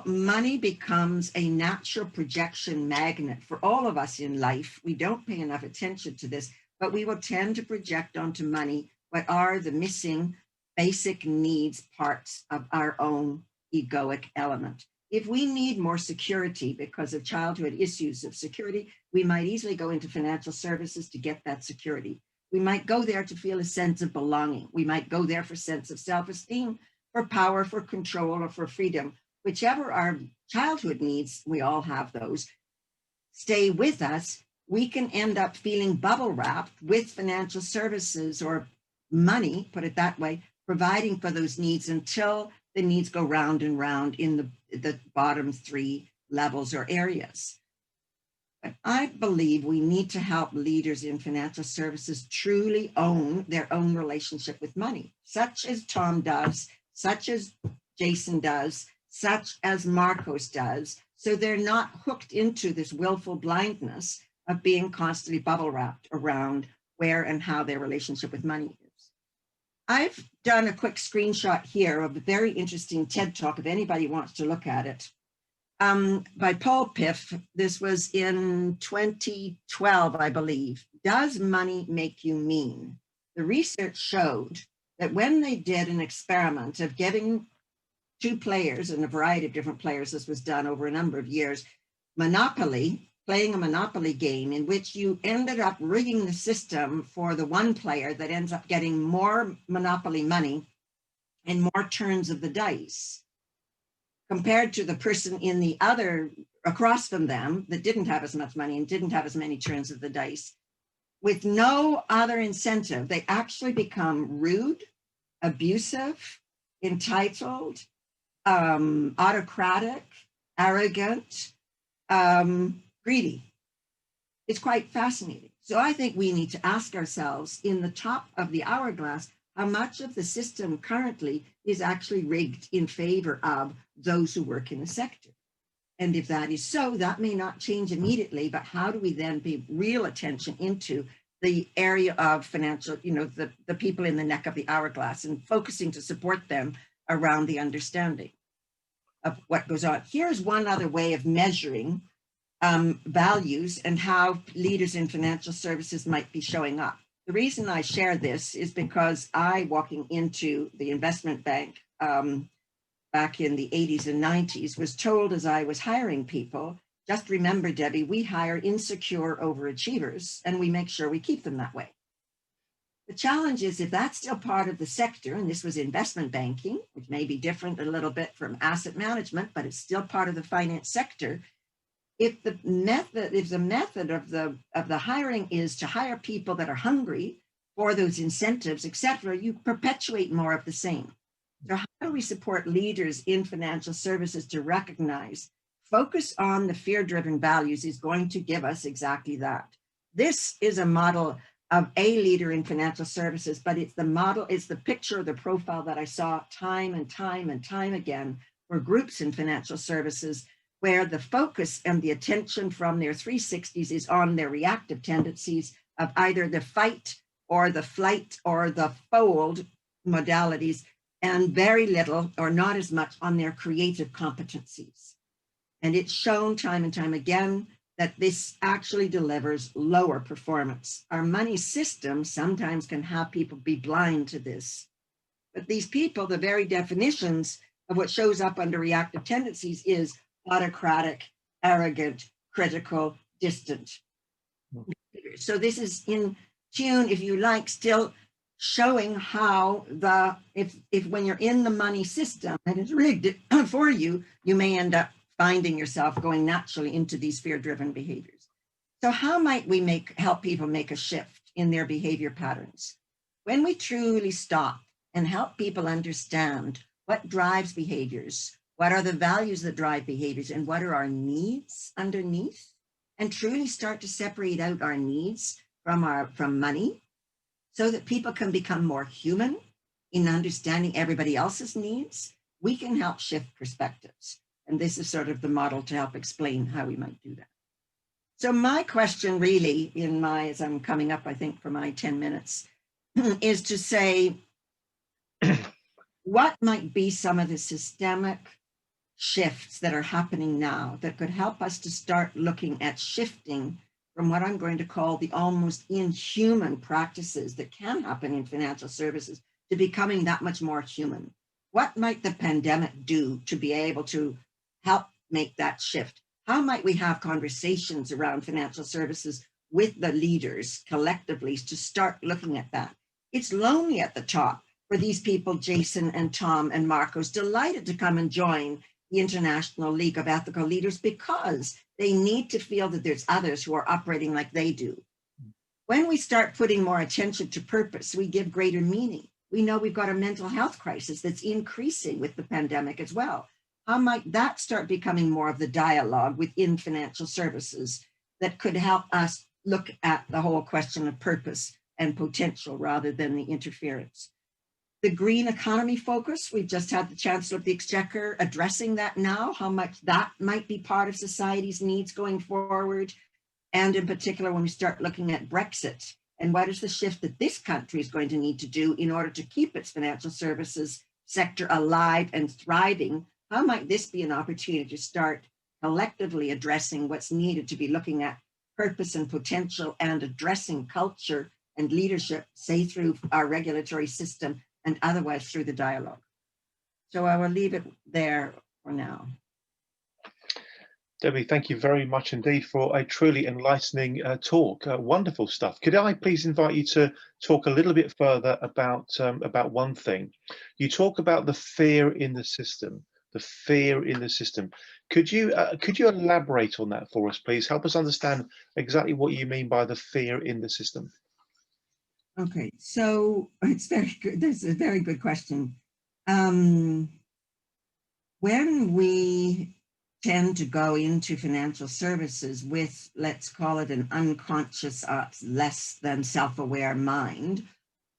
money becomes a natural projection magnet for all of us in life. We don't pay enough attention to this, but we will tend to project onto money what are the missing basic needs parts of our own egoic element. If we need more security because of childhood issues of security, we might easily go into financial services to get that security. We might go there to feel a sense of belonging. We might go there for a sense of self-esteem, for power, for control, or for freedom. Whichever our childhood needs, we all have those, stay with us, we can end up feeling bubble wrapped with financial services or money, put it that way, providing for those needs until the needs go round and round in the bottom 3 levels or areas. But I believe we need to help leaders in financial services truly own their own relationship with money, such as Tom does, such as Jason does, such as Marcos does, so they're not hooked into this willful blindness of being constantly bubble wrapped around where and how their relationship with money is. I've done a quick screenshot here of a very interesting TED Talk, if anybody wants to look at it, by Paul Piff. This was in 2012, I believe. Does money make you mean? The research showed that when they did an experiment of giving 2 players and a variety of different players, this was done over a number of years, Monopoly, playing a Monopoly game in which you ended up rigging the system for the one player that ends up getting more Monopoly money and more turns of the dice, compared to the person in the other across from them that didn't have as much money and didn't have as many turns of the dice. With no other incentive, they actually become rude, abusive, entitled, autocratic, arrogant, greedy. It's quite fascinating. So I think we need to ask ourselves, in the top of the hourglass, how much of the system currently is actually rigged in favor of those who work in the sector. And if that is so, that may not change immediately, but how do we then pay real attention into the area of financial, the people in the neck of the hourglass, and focusing to support them around the understanding of what goes on. Here's one other way of measuring values and how leaders in financial services might be showing up. The reason I share this is because I, walking into the investment bank back in the 80s and 90s, was told as I was hiring people, just remember, Debbie, we hire insecure overachievers and we make sure we keep them that way. The challenge is, if that's still part of the sector, and this was investment banking, which may be different a little bit from asset management, but it's still part of the finance sector. If the method of the hiring is to hire people that are hungry for those incentives, etc., you perpetuate more of the same. So how do we support leaders in financial services to recognize, focus on the fear-driven values is going to give us exactly that. This is a model of a leader in financial services, but it's the model, it's the picture, the profile that I saw time and time and time again for groups in financial services, where the focus and the attention from their 360s is on their reactive tendencies of either the fight or the flight or the fold modalities, and very little or not as much on their creative competencies. And it's shown time and time again that this actually delivers lower performance. Our money system sometimes can have people be blind to this. But these people, the very definitions of what shows up under reactive tendencies is autocratic, arrogant, critical, distant. So this is in tune, if you like, still showing how if when you're in the money system and it's rigged for you, you may end up finding yourself going naturally into these fear-driven behaviors. So how might we help people make a shift in their behavior patterns? When we truly stop and help people understand what drives behaviors, what are the values that drive behaviors, and what are our needs underneath, and truly start to separate out our needs from money, so that people can become more human in understanding everybody else's needs, we can help shift perspectives. And this is sort of the model to help explain how we might do that. So my question really, as I'm coming up, I think, for my 10 minutes, is to say, what might be some of the systemic shifts that are happening now that could help us to start looking at shifting from what I'm going to call the almost inhuman practices that can happen in financial services to becoming that much more human? What might the pandemic do to be able to help make that shift? How might we have conversations around financial services with the leaders collectively to start looking at that? It's lonely at the top for these people, Jason and Tom and Marcos, delighted to come and join the International League of Ethical Leaders because they need to feel that there's others who are operating like they do. When we start putting more attention to purpose, we give greater meaning. We know we've got a mental health crisis that's increasing with the pandemic as well. How might that start becoming more of the dialogue within financial services that could help us look at the whole question of purpose and potential rather than the interference? The green economy focus, we've just had the Chancellor of the Exchequer addressing that now, how much that might be part of society's needs going forward. And in particular, when we start looking at Brexit and what is the shift that this country is going to need to do in order to keep its financial services sector alive and thriving, how might this be an opportunity to start collectively addressing what's needed to be looking at purpose and potential and addressing culture and leadership, say through our regulatory system and otherwise through the dialogue. So I will leave it there for now. Debbie, thank you very much indeed for a truly enlightening talk. Wonderful stuff. Could I please invite you to talk a little bit further about one thing? You talk about the fear in the system. The fear in the system. Could you elaborate on that for us, please? Help us understand exactly what you mean by the fear in the system. Okay, so it's very good. That's a very good question. When we tend to go into financial services with, let's call it an unconscious, less than self-aware mind,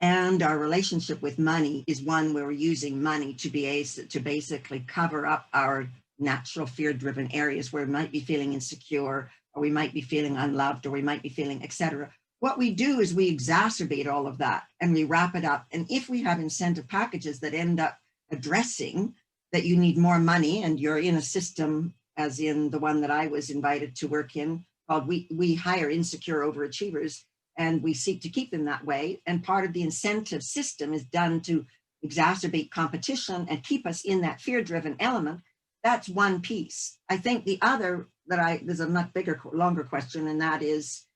and our relationship with money is one where we're using money to basically cover up our natural fear-driven areas where we might be feeling insecure, or we might be feeling unloved, or we might be feeling, etc. What we do is we exacerbate all of that and we wrap it up. And if we have incentive packages that end up addressing that you need more money and you're in a system, as in the one that I was invited to work in, called we hire insecure overachievers and we seek to keep them that way. And part of the incentive system is done to exacerbate competition and keep us in that fear-driven element. That's one piece. I think the other there's a much bigger, longer question, and that is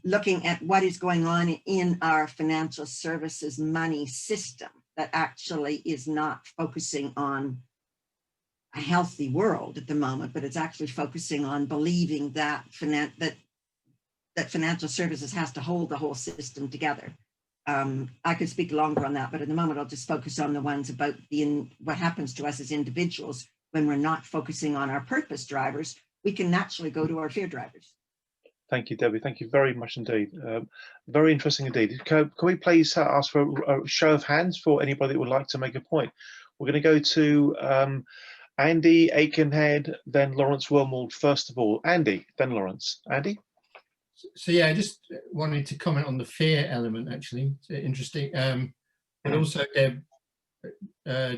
looking at what is going on in our financial services money system that actually is not focusing on a healthy world at the moment, but it's actually focusing on believing that financial services has to hold the whole system together. I could speak longer on that, but at the moment I'll just focus on the ones about what happens to us as individuals when we're not focusing on our purpose drivers. We can naturally go to our fear drivers. Thank you, Debbie. Thank you very much indeed. Very interesting indeed. Can we please ask for a show of hands for anybody that would like to make a point? We're going to go to Andy Aikenhead, then Lawrence Wormald first of all. Andy, then Lawrence. Andy? So yeah, I just wanted to comment on the fear element, actually. It's interesting. But also, Deb,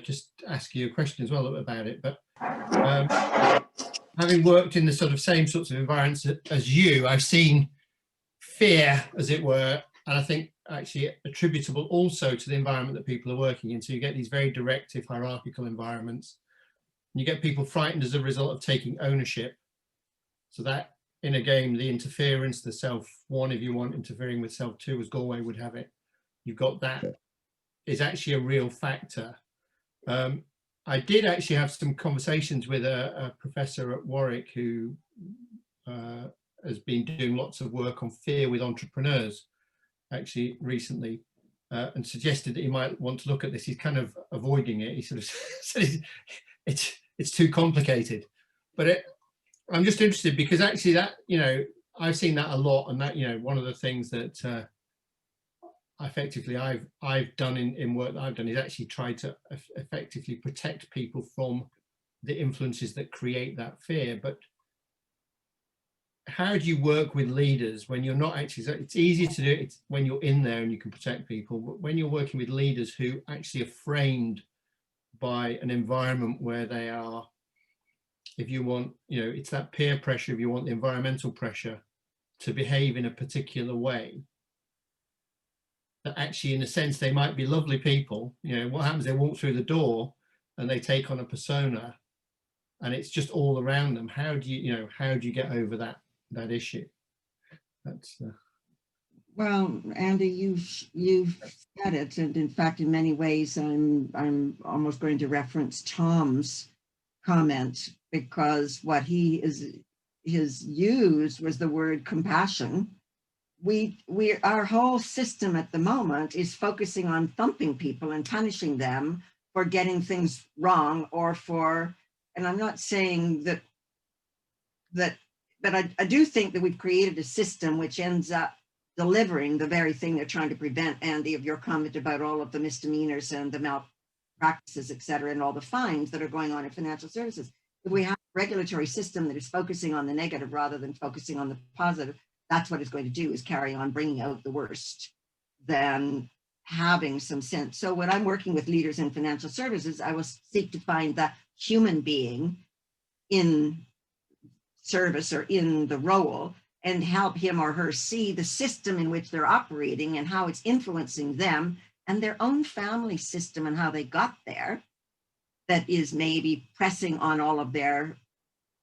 just ask you a question as well about it. But having worked in the sort of same sorts of environments as you, I've seen fear, as it were, and I think actually attributable also to the environment that people are working in. So you get these very directive, hierarchical environments. You get people frightened as a result of taking ownership. So that, in a game, the interference, the self-one, if you want, interfering with self-two, as Galway would have it, you've got that is actually a real factor. I did actually have some conversations with a professor at Warwick who has been doing lots of work on fear with entrepreneurs, actually recently, and suggested that he might want to look at this. He's kind of avoiding it. He sort of said it's too complicated, but I'm just interested because actually that, I've seen that a lot, and that, one of the things that effectively I've done in work that I've done is actually try to effectively protect people from the influences that create that fear. But how do you work with leaders when you're not actually, so it's easy to do it when you're in there and you can protect people, but when you're working with leaders who actually are framed by an environment where they are, if you want, it's that peer pressure, if you want the environmental pressure to behave in a particular way, that actually, in a sense, they might be lovely people. What happens, they walk through the door and they take on a persona and it's just all around them. How do you get over that issue? That's Well, Andy, you've said it, and in fact, in many ways, I'm almost going to reference Tom's comment, because what he has used was the word compassion, our whole system at the moment is focusing on thumping people and punishing them for getting things wrong, or for, and I'm not saying that, but I do think that we've created a system which ends up delivering the very thing they're trying to prevent. Andy, of your comment about all of the misdemeanors and the malpractices, et cetera, and all the fines that are going on in financial services. If we have a regulatory system that is focusing on the negative rather than focusing on the positive, that's what it's going to do, is carry on bringing out the worst than having some sense. So when I'm working with leaders in financial services, I will seek to find the human being in service or in the role and help him or her see the system in which they're operating and how it's influencing them and their own family system and how they got there, that is maybe pressing on all of their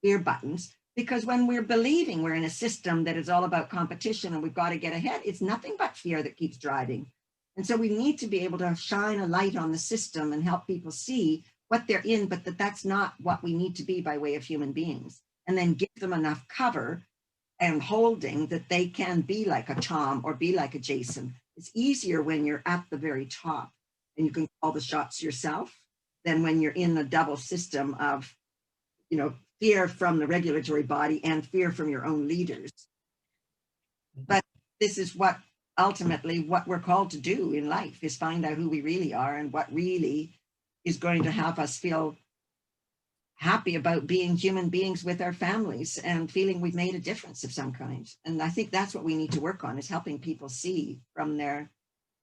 fear buttons. Because when we're believing we're in a system that is all about competition and we've got to get ahead, it's nothing but fear that keeps driving. And so we need to be able to shine a light on the system and help people see what they're in, but that's not what we need to be by way of human beings. And then give them enough cover and holding that they can be like a Tom or be like a Jason. It's easier when you're at the very top and you can call the shots yourself than when you're in a double system of, fear from the regulatory body and fear from your own leaders. But this is what ultimately what we're called to do in life, is find out who we really are and what really is going to have us feel happy about being human beings with our families and feeling we've made a difference of some kind. And I think that's what we need to work on, is helping people see from their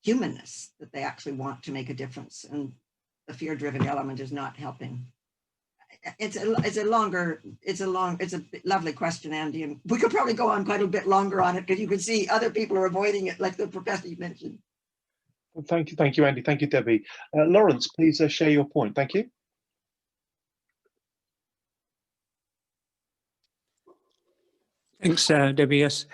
humanness that they actually want to make a difference. And the fear-driven element is not helping. It's a lovely question, Andy, and we could probably go on quite a bit longer on it, because you can see other people are avoiding it, like the professor you mentioned. Well, thank you, Andy. Thank you, Debbie. Lawrence, please share your point. Thank you. Thanks, Debbie. Yes,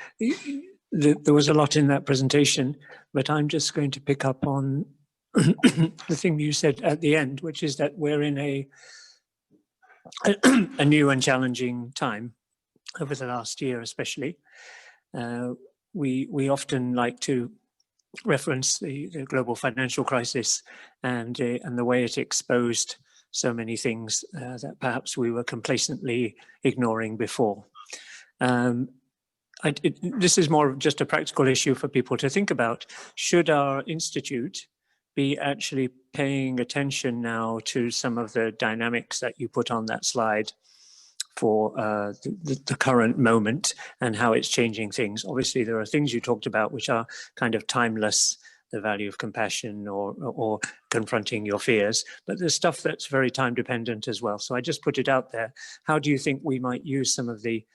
there was a lot in that presentation, but I'm just going to pick up on the thing you said at the end, which is that we're in a new and challenging time over the last year, especially. We often like to reference the global financial crisis and the way it exposed so many things that perhaps we were complacently ignoring before. This is more of just a practical issue for people to think about. Should our institute be actually paying attention now to some of the dynamics that you put on that slide for the current moment and how it's changing things? Obviously, there are things you talked about which are kind of timeless, the value of compassion or confronting your fears, but there's stuff that's very time dependent as well. So I just put it out there. How do you think we might use some of the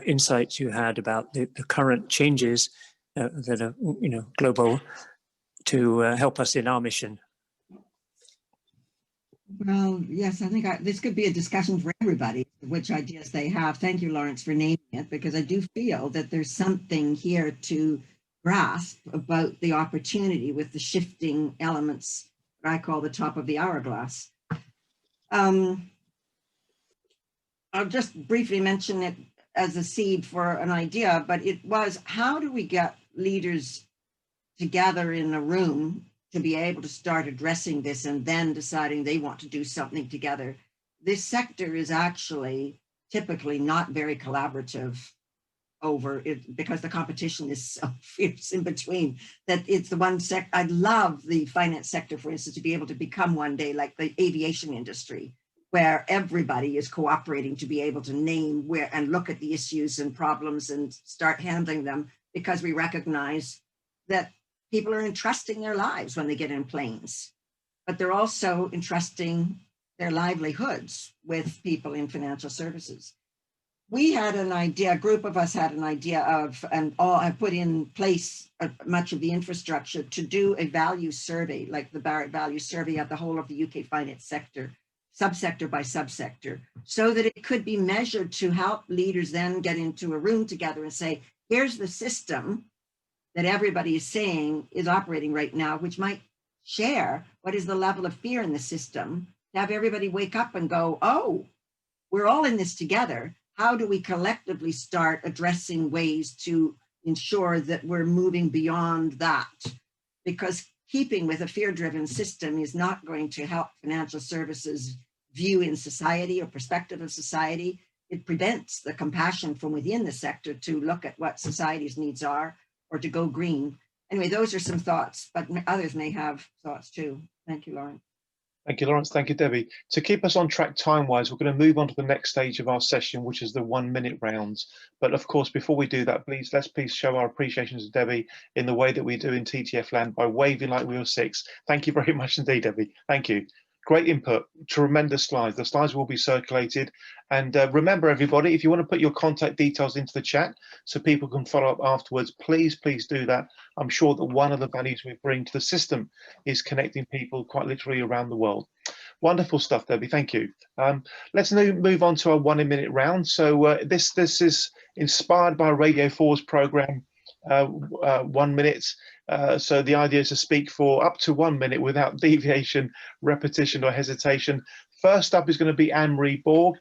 insights you had about the current changes that are global to help us in our mission? Well, yes, I think this could be a discussion for everybody, which ideas they have. Thank you, Lawrence, for naming it, because I do feel that there's something here to grasp about the opportunity with the shifting elements that I call the top of the hourglass. I'll just briefly mention it as a seed for an idea, but it was, how do we get leaders together in a room to be able to start addressing this and then deciding they want to do something together? This sector is actually typically not very collaborative over it, because the competition is so fierce in between, that it's the one sector. I'd love the finance sector, for instance, to be able to become one day like the aviation industry, where everybody is cooperating to be able to name where and look at the issues and problems and start handling them, because we recognize that people are entrusting their lives when they get in planes, but they're also entrusting their livelihoods with people in financial services. We had an idea, a group of us had an idea of, and all have put in place much of the infrastructure to do a value survey, like the Barrett Value Survey of the whole of the UK finance sector, subsector by subsector, so that it could be measured to help leaders then get into a room together and say, here's the system that everybody is saying is operating right now, which might share what is the level of fear in the system, to have everybody wake up and go, oh, we're all in this together. How do we collectively start addressing ways to ensure that we're moving beyond that, because keeping with a fear-driven system is not going to help financial services view in society or perspective of society. It prevents the compassion from within the sector to look at what society's needs are or to go green. Anyway, those are some thoughts, but others may have thoughts too. Thank you, Lauren. Thank you, Lawrence. Thank you, Debbie. To keep us on track time-wise, we're going to move on to the next stage of our session, which is the 1-minute rounds. But of course, before we do that, let's please show our appreciation to Debbie in the way that we do in TTF land by waving like we were 6. Thank you very much indeed, Debbie. Thank you. Great input, tremendous slides. The slides will be circulated. And remember, everybody, if you want to put your contact details into the chat so people can follow up afterwards, please do that. I'm sure that one of the values we bring to the system is connecting people quite literally around the world. Wonderful stuff, Debbie. Thank you. Let's now move on to our 1-minute round. So this is inspired by Radio 4's program, 1 minute. So the idea is to speak for up to 1 minute without deviation, repetition or hesitation. First up is going to be Anne-Marie Borg,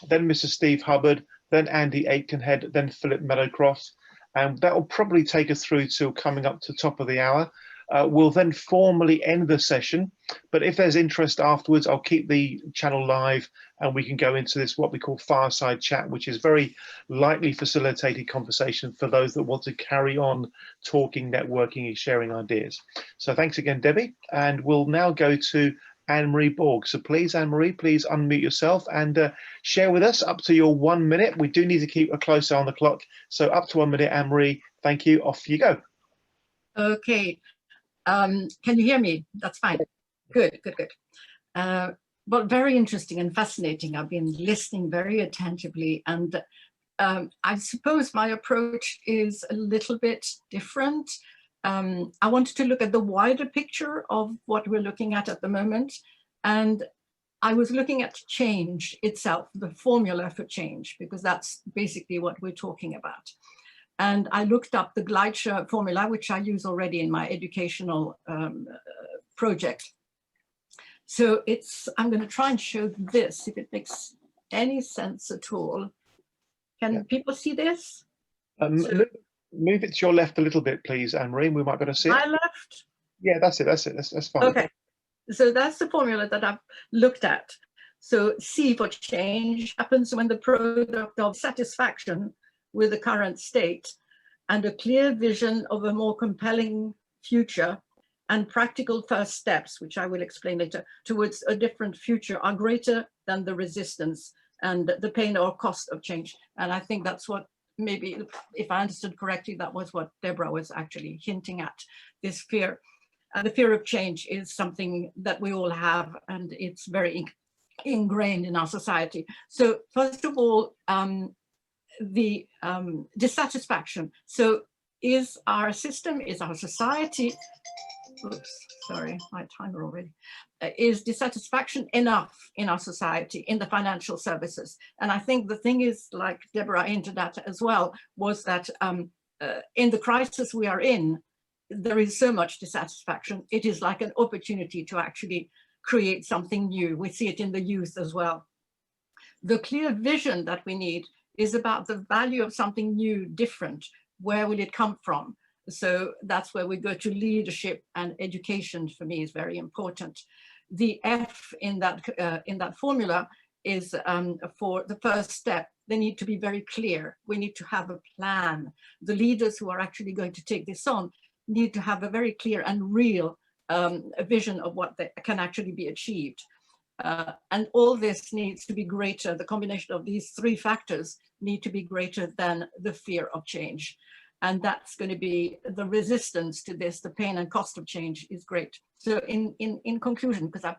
then Mr. Steve Hubbard, then Andy Aitkenhead, then Philip Meadowcroft. And that will probably take us through till coming up to top of the hour. We'll then formally end the session, but if there's interest afterwards, I'll keep the channel live and we can go into this, what we call fireside chat, which is very lightly facilitated conversation for those that want to carry on talking, networking and sharing ideas. So thanks again, Debbie. And we'll now go to Anne-Marie Borg. So please, Anne-Marie, please unmute yourself and share with us up to your 1 minute. We do need to keep a close eye on the clock. So up to 1 minute, Anne-Marie, thank you. Off you go. Okay. Can you hear me? That's fine. Good. Well, very interesting and fascinating. I've been listening very attentively, and I suppose my approach is a little bit different. I wanted to look at the wider picture of what we're looking at the moment, and I was looking at change itself, the formula for change, because that's basically what we're talking about. And I looked up the Gleitscher formula, which I use already in my educational project. So I'm going to try and show this, if it makes any sense at all. Can people see this? Move it to your left a little bit, please, Anne-Marie. We might be able to see it. My left? Yeah, that's it. That's fine. Okay. So that's the formula that I've looked at. So C for change happens when the product of satisfaction with the current state and a clear vision of a more compelling future and practical first steps, which I will explain later, towards a different future are greater than the resistance and the pain or cost of change. And I think that's what, maybe if I understood correctly, that was what Deborah was actually hinting at, this fear. And the fear of change is something that we all have, and it's very ingrained in our society. So first of all, the dissatisfaction. So is our system, is our society, oops, sorry, my timer already, is dissatisfaction enough in our society, in the financial services? And I think the thing is, like Deborah hinted at as well, was that in the crisis we are in, there is so much dissatisfaction. It is like an opportunity to actually create something new. We see it in the youth as well. The clear vision that we need is about the value of something new, different. Where will it come from? So that's where we go to leadership, and education for me is very important. The F in that formula is for the first step. They need to be very clear. We need to have a plan. The leaders who are actually going to take this on need to have a very clear and real vision of what can actually be achieved. And all this needs to be greater. The combination of these three factors need to be greater than the fear of change. And that's going to be the resistance to this, the pain and cost of change is great. So in conclusion, because I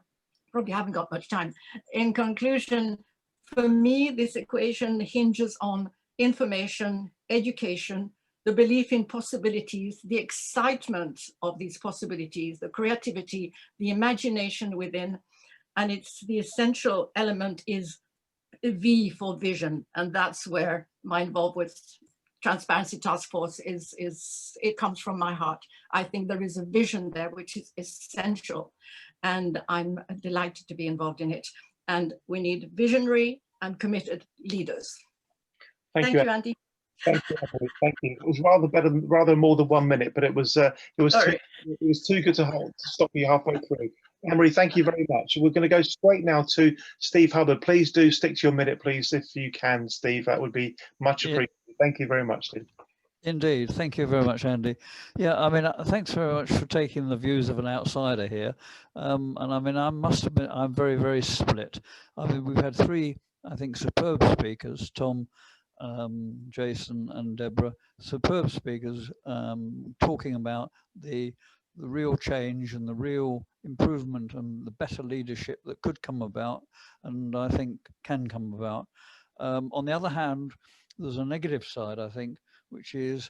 probably haven't got much time, in conclusion, for me, this equation hinges on information, education, the belief in possibilities, the excitement of these possibilities, the creativity, the imagination within. And it's the essential element is V for vision. And that's where my involvement with Transparency Task Force it comes from my heart. I think there is a vision there, which is essential. And I'm delighted to be involved in it. And we need visionary and committed leaders. Thank you, Andy. Thank you, Emily. Thank you. It was rather more than 1 minute, but it was too good to stop you halfway through. Emery, thank you very much. We're going to go straight now to Steve Hubbard. Please do stick to your minute, please, if you can, Steve. That would be much appreciated. Thank you very much, Steve. Indeed. Thank you very much, Andy. Yeah, I mean, thanks very much for taking the views of an outsider here. And I mean, I must admit, I'm very, very split. I mean, we've had three, I think, superb speakers, Tom, Jason and Deborah, superb speakers talking about the real change and the real improvement and the better leadership that could come about, and I think can come about. On the other hand, there's a negative side, I think, which is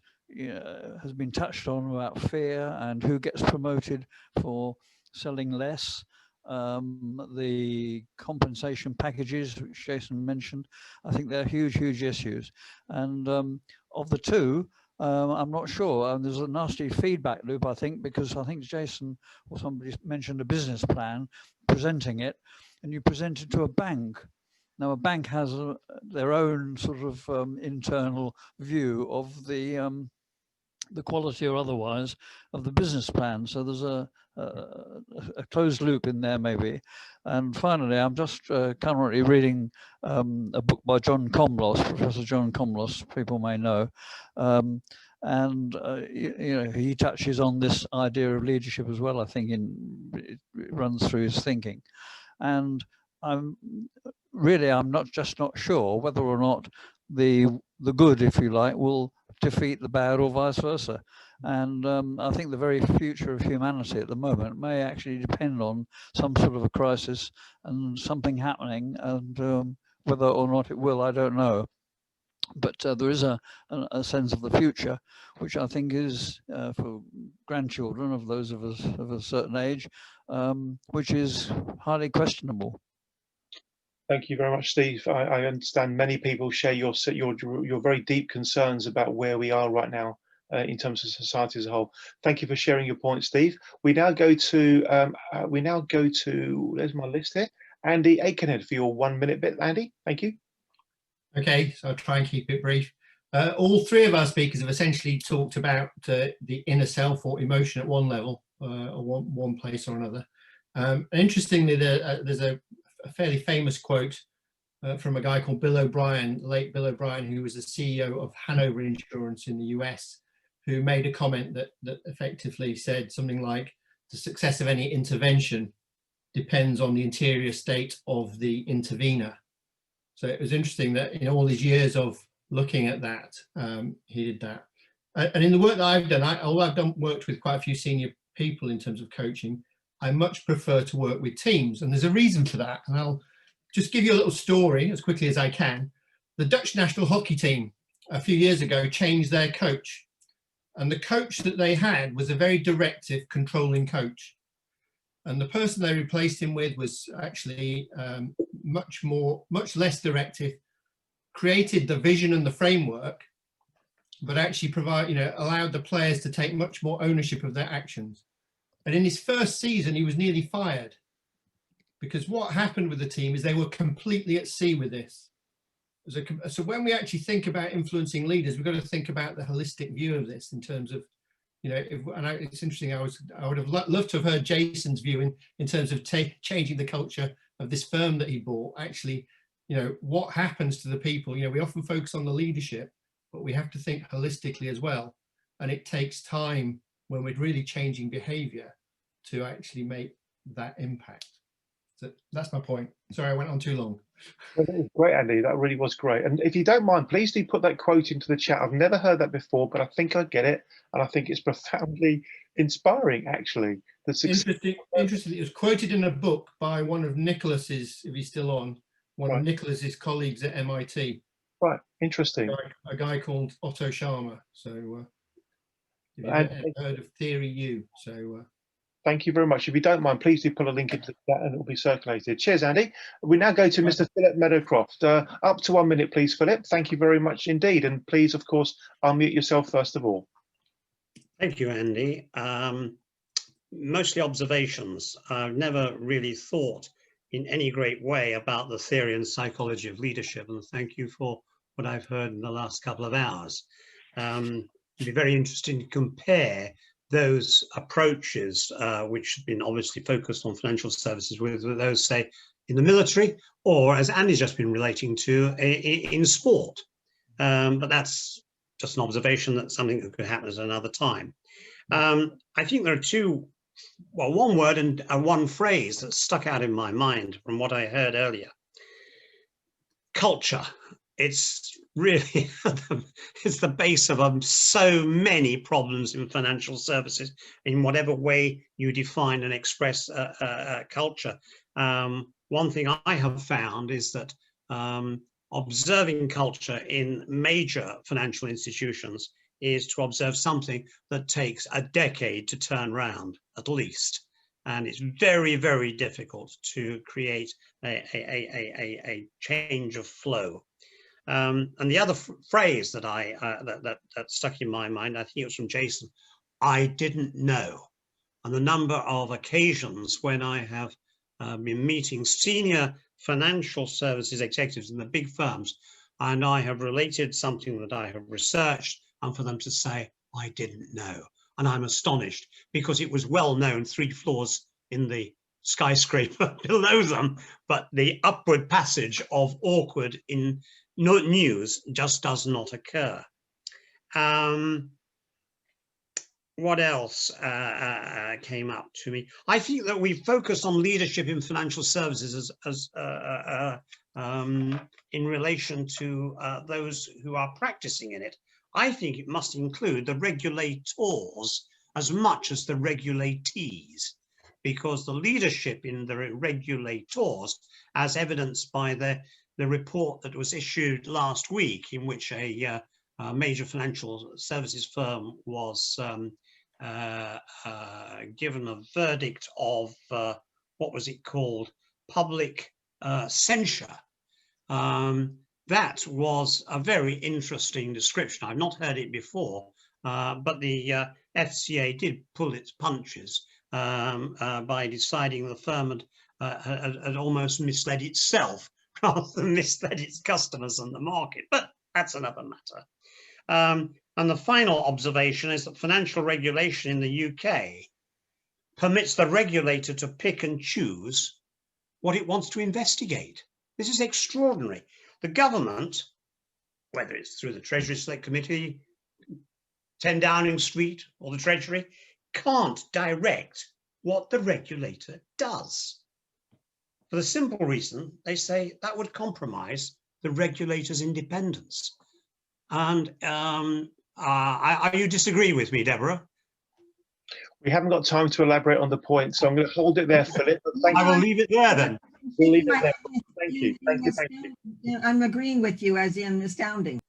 has been touched on about fear and who gets promoted for selling less. The compensation packages, which Jason mentioned, I think they're huge, huge issues. And of the two, I'm not sure. There's a nasty feedback loop, I think, because I think Jason or somebody mentioned a business plan, presenting it, and you present it to a bank. Now, a bank has their own sort of internal view of the quality or otherwise of the business plan. So there's a closed loop in there, maybe. And finally, I'm just currently reading a book by John Komlos, Professor John Komlos, people may know. And he touches on this idea of leadership as well. I think it runs through his thinking. And I'm not sure whether or not the good, if you like, will defeat the bad or vice versa. And I think the very future of humanity at the moment may actually depend on some sort of a crisis and something happening, and whether or not it will, I don't know. But there is a sense of the future, which I think is for grandchildren of those of us of a certain age, which is highly questionable. Thank you very much, Steve. I understand many people share your very deep concerns about where we are right now in terms of society as a whole. Thank you for sharing your point, Steve. We now go to there's my list here. Andy Aikenhead for your 1 minute bit. Andy, thank you. Okay, so I'll try and keep it brief. All three of our speakers have essentially talked about the inner self or emotion at one level, or one place or another. Interestingly, there's a fairly famous quote from a guy called Bill O'Brien, late Bill O'Brien, who was the CEO of Hanover Insurance in the US, who made a comment that effectively said something like, the success of any intervention depends on the interior state of the intervener. So it was interesting that in all these years of looking at that, he did that. And in the work that I've done, although I've worked with quite a few senior people in terms of coaching, I much prefer to work with teams, and there's a reason for that. And I'll just give you a little story as quickly as I can. The Dutch national hockey team a few years ago changed their coach, and the coach that they had was a very directive, controlling coach. And the person they replaced him with was actually much less directive, created the vision and the framework, but actually allowed the players to take much more ownership of their actions. And in his first season, he was nearly fired, because what happened with the team is they were completely at sea with this. So when we actually think about influencing leaders, we've got to think about the holistic view of this in terms of, it's interesting, I would have loved to have heard Jason's view in terms of changing the culture of this firm that he bought. Actually, what happens to the people? We often focus on the leadership, but we have to think holistically as well. And it takes time when we're really changing behavior to actually make that impact. So that's my point. Sorry, I went on too long. Well, that was great, Andy. That really was great. And if you don't mind, please do put that quote into the chat. I've never heard that before, but I think I get it. And I think it's profoundly inspiring, actually. Interesting. It was quoted in a book by one of Nicholas's, if he's still on, of Nicholas's colleagues at MIT. Right, interesting. A guy called Otto Scharmer. So if you've heard of Theory U. So thank you very much. If you don't mind, please do put a link into that and it will be circulated. Cheers, Andy. We now go to Mr. Philip Meadowcroft. Up to 1 minute, please, Philip. Thank you very much indeed. And please, of course, unmute yourself first of all. Thank you, Andy. Mostly observations. I've never really thought in any great way about the theory and psychology of leadership. And thank you for what I've heard in the last couple of hours. It'd be very interesting to compare those approaches, which have been obviously focused on financial services, with those, say, in the military, or as Andy's just been relating to, in sport. But that's just an observation, that something that could happen at another time. I think there are two, well, one word and one phrase that stuck out in my mind from what I heard earlier. Culture. It's really, it's the base of so many problems in financial services, in whatever way you define and express culture. One thing I have found is that observing culture in major financial institutions is to observe something that takes a decade to turn around, at least. And it's very, very difficult to create a change of flow. And the other phrase that that stuck in my mind, I think it was from Jason, I didn't know. And the number of occasions when I have been meeting senior financial services executives in the big firms, and I have related something that I have researched, and for them to say, I didn't know. And I'm astonished, because it was well known 3 floors in the skyscraper below them, but the upward passage of awkward in news just does not occur. What else came up to me? I think that we focus on leadership in financial services as in relation to those who are practicing in it. I think it must include the regulators as much as the regulatees, because the leadership in the regulators, as evidenced by the report that was issued last week, in which a major financial services firm was given a verdict of, what was it called, public censure. That was a very interesting description. I've not heard it before, but the FCA did pull its punches by deciding the firm had almost misled itself rather than misled its customers and the market. But that's another matter. And the final observation is that financial regulation in the UK permits the regulator to pick and choose what it wants to investigate. This is extraordinary. The government, whether it's through the Treasury Select Committee, 10 Downing Street, or the Treasury, can't direct what the regulator does. For the simple reason, they say that would compromise the regulator's independence. And you disagree with me, Deborah? We haven't got time to elaborate on the point, so I'm going to hold it there, Philip. But thank I will leave it there then. We'll leave it there. Thank you. Thank you. Thank you. I'm agreeing with you, as in astounding.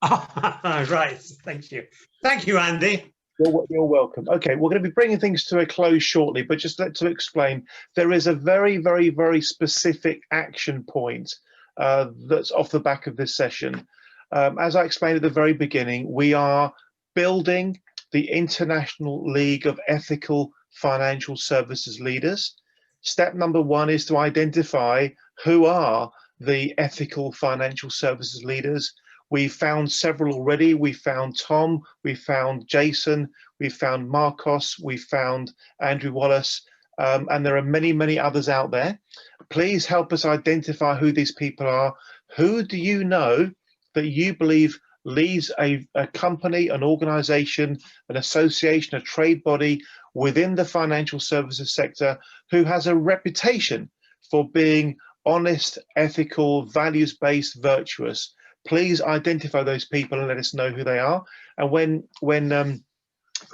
Right. Thank you. Thank you, Andy. You're welcome. Okay, we're going to be bringing things to a close shortly, but just to explain, there is a very, very, very specific action point that's off the back of this session. As I explained at the very beginning, we are building the International League of Ethical Financial Services Leaders. Step number 1 is to identify who are the ethical financial services leaders. We found several already. We found Tom, we found Jason, we found Marcos, we found Andrew Wallace, and there are many, many others out there. Please help us identify who these people are. Who do you know that you believe leads a company, an organization, an association, a trade body within the financial services sector who has a reputation for being honest, ethical, values-based, virtuous? Please identify those people and let us know who they are. And when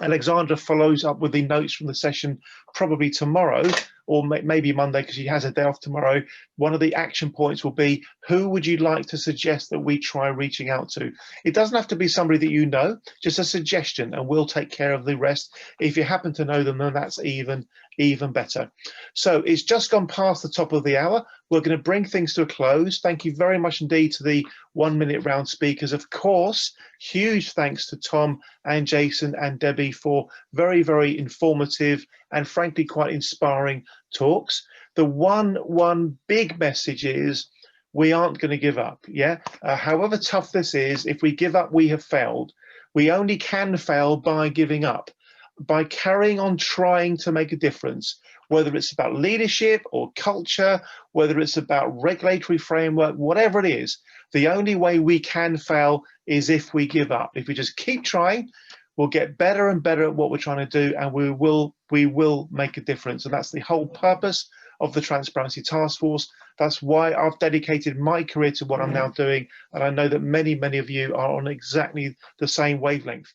Alexandra follows up with the notes from the session, probably tomorrow, or maybe Monday, because she has a day off tomorrow, one of the action points will be, who would you like to suggest that we try reaching out to? It doesn't have to be somebody that you know, just a suggestion, and we'll take care of the rest. If you happen to know them, then that's even better. So it's just gone past the top of the hour. We're going to bring things to a close. Thank you very much indeed to the 1 minute round speakers. Of course, huge thanks to Tom and Jason and Debbie for very, very informative and frankly quite inspiring talks. The one big message is we aren't going to give up. Yeah. However tough this is, if we give up, we have failed. We only can fail by giving up, by carrying on trying to make a difference, whether it's about leadership or culture, whether it's about regulatory framework, whatever it is. The only way we can fail is if we give up. If we just keep trying, we'll get better and better at what we're trying to do, and we will make a difference. And that's the whole purpose of the Transparency Task Force. That's why I've dedicated my career to what I'm now doing, and I know that many of you are on exactly the same wavelength.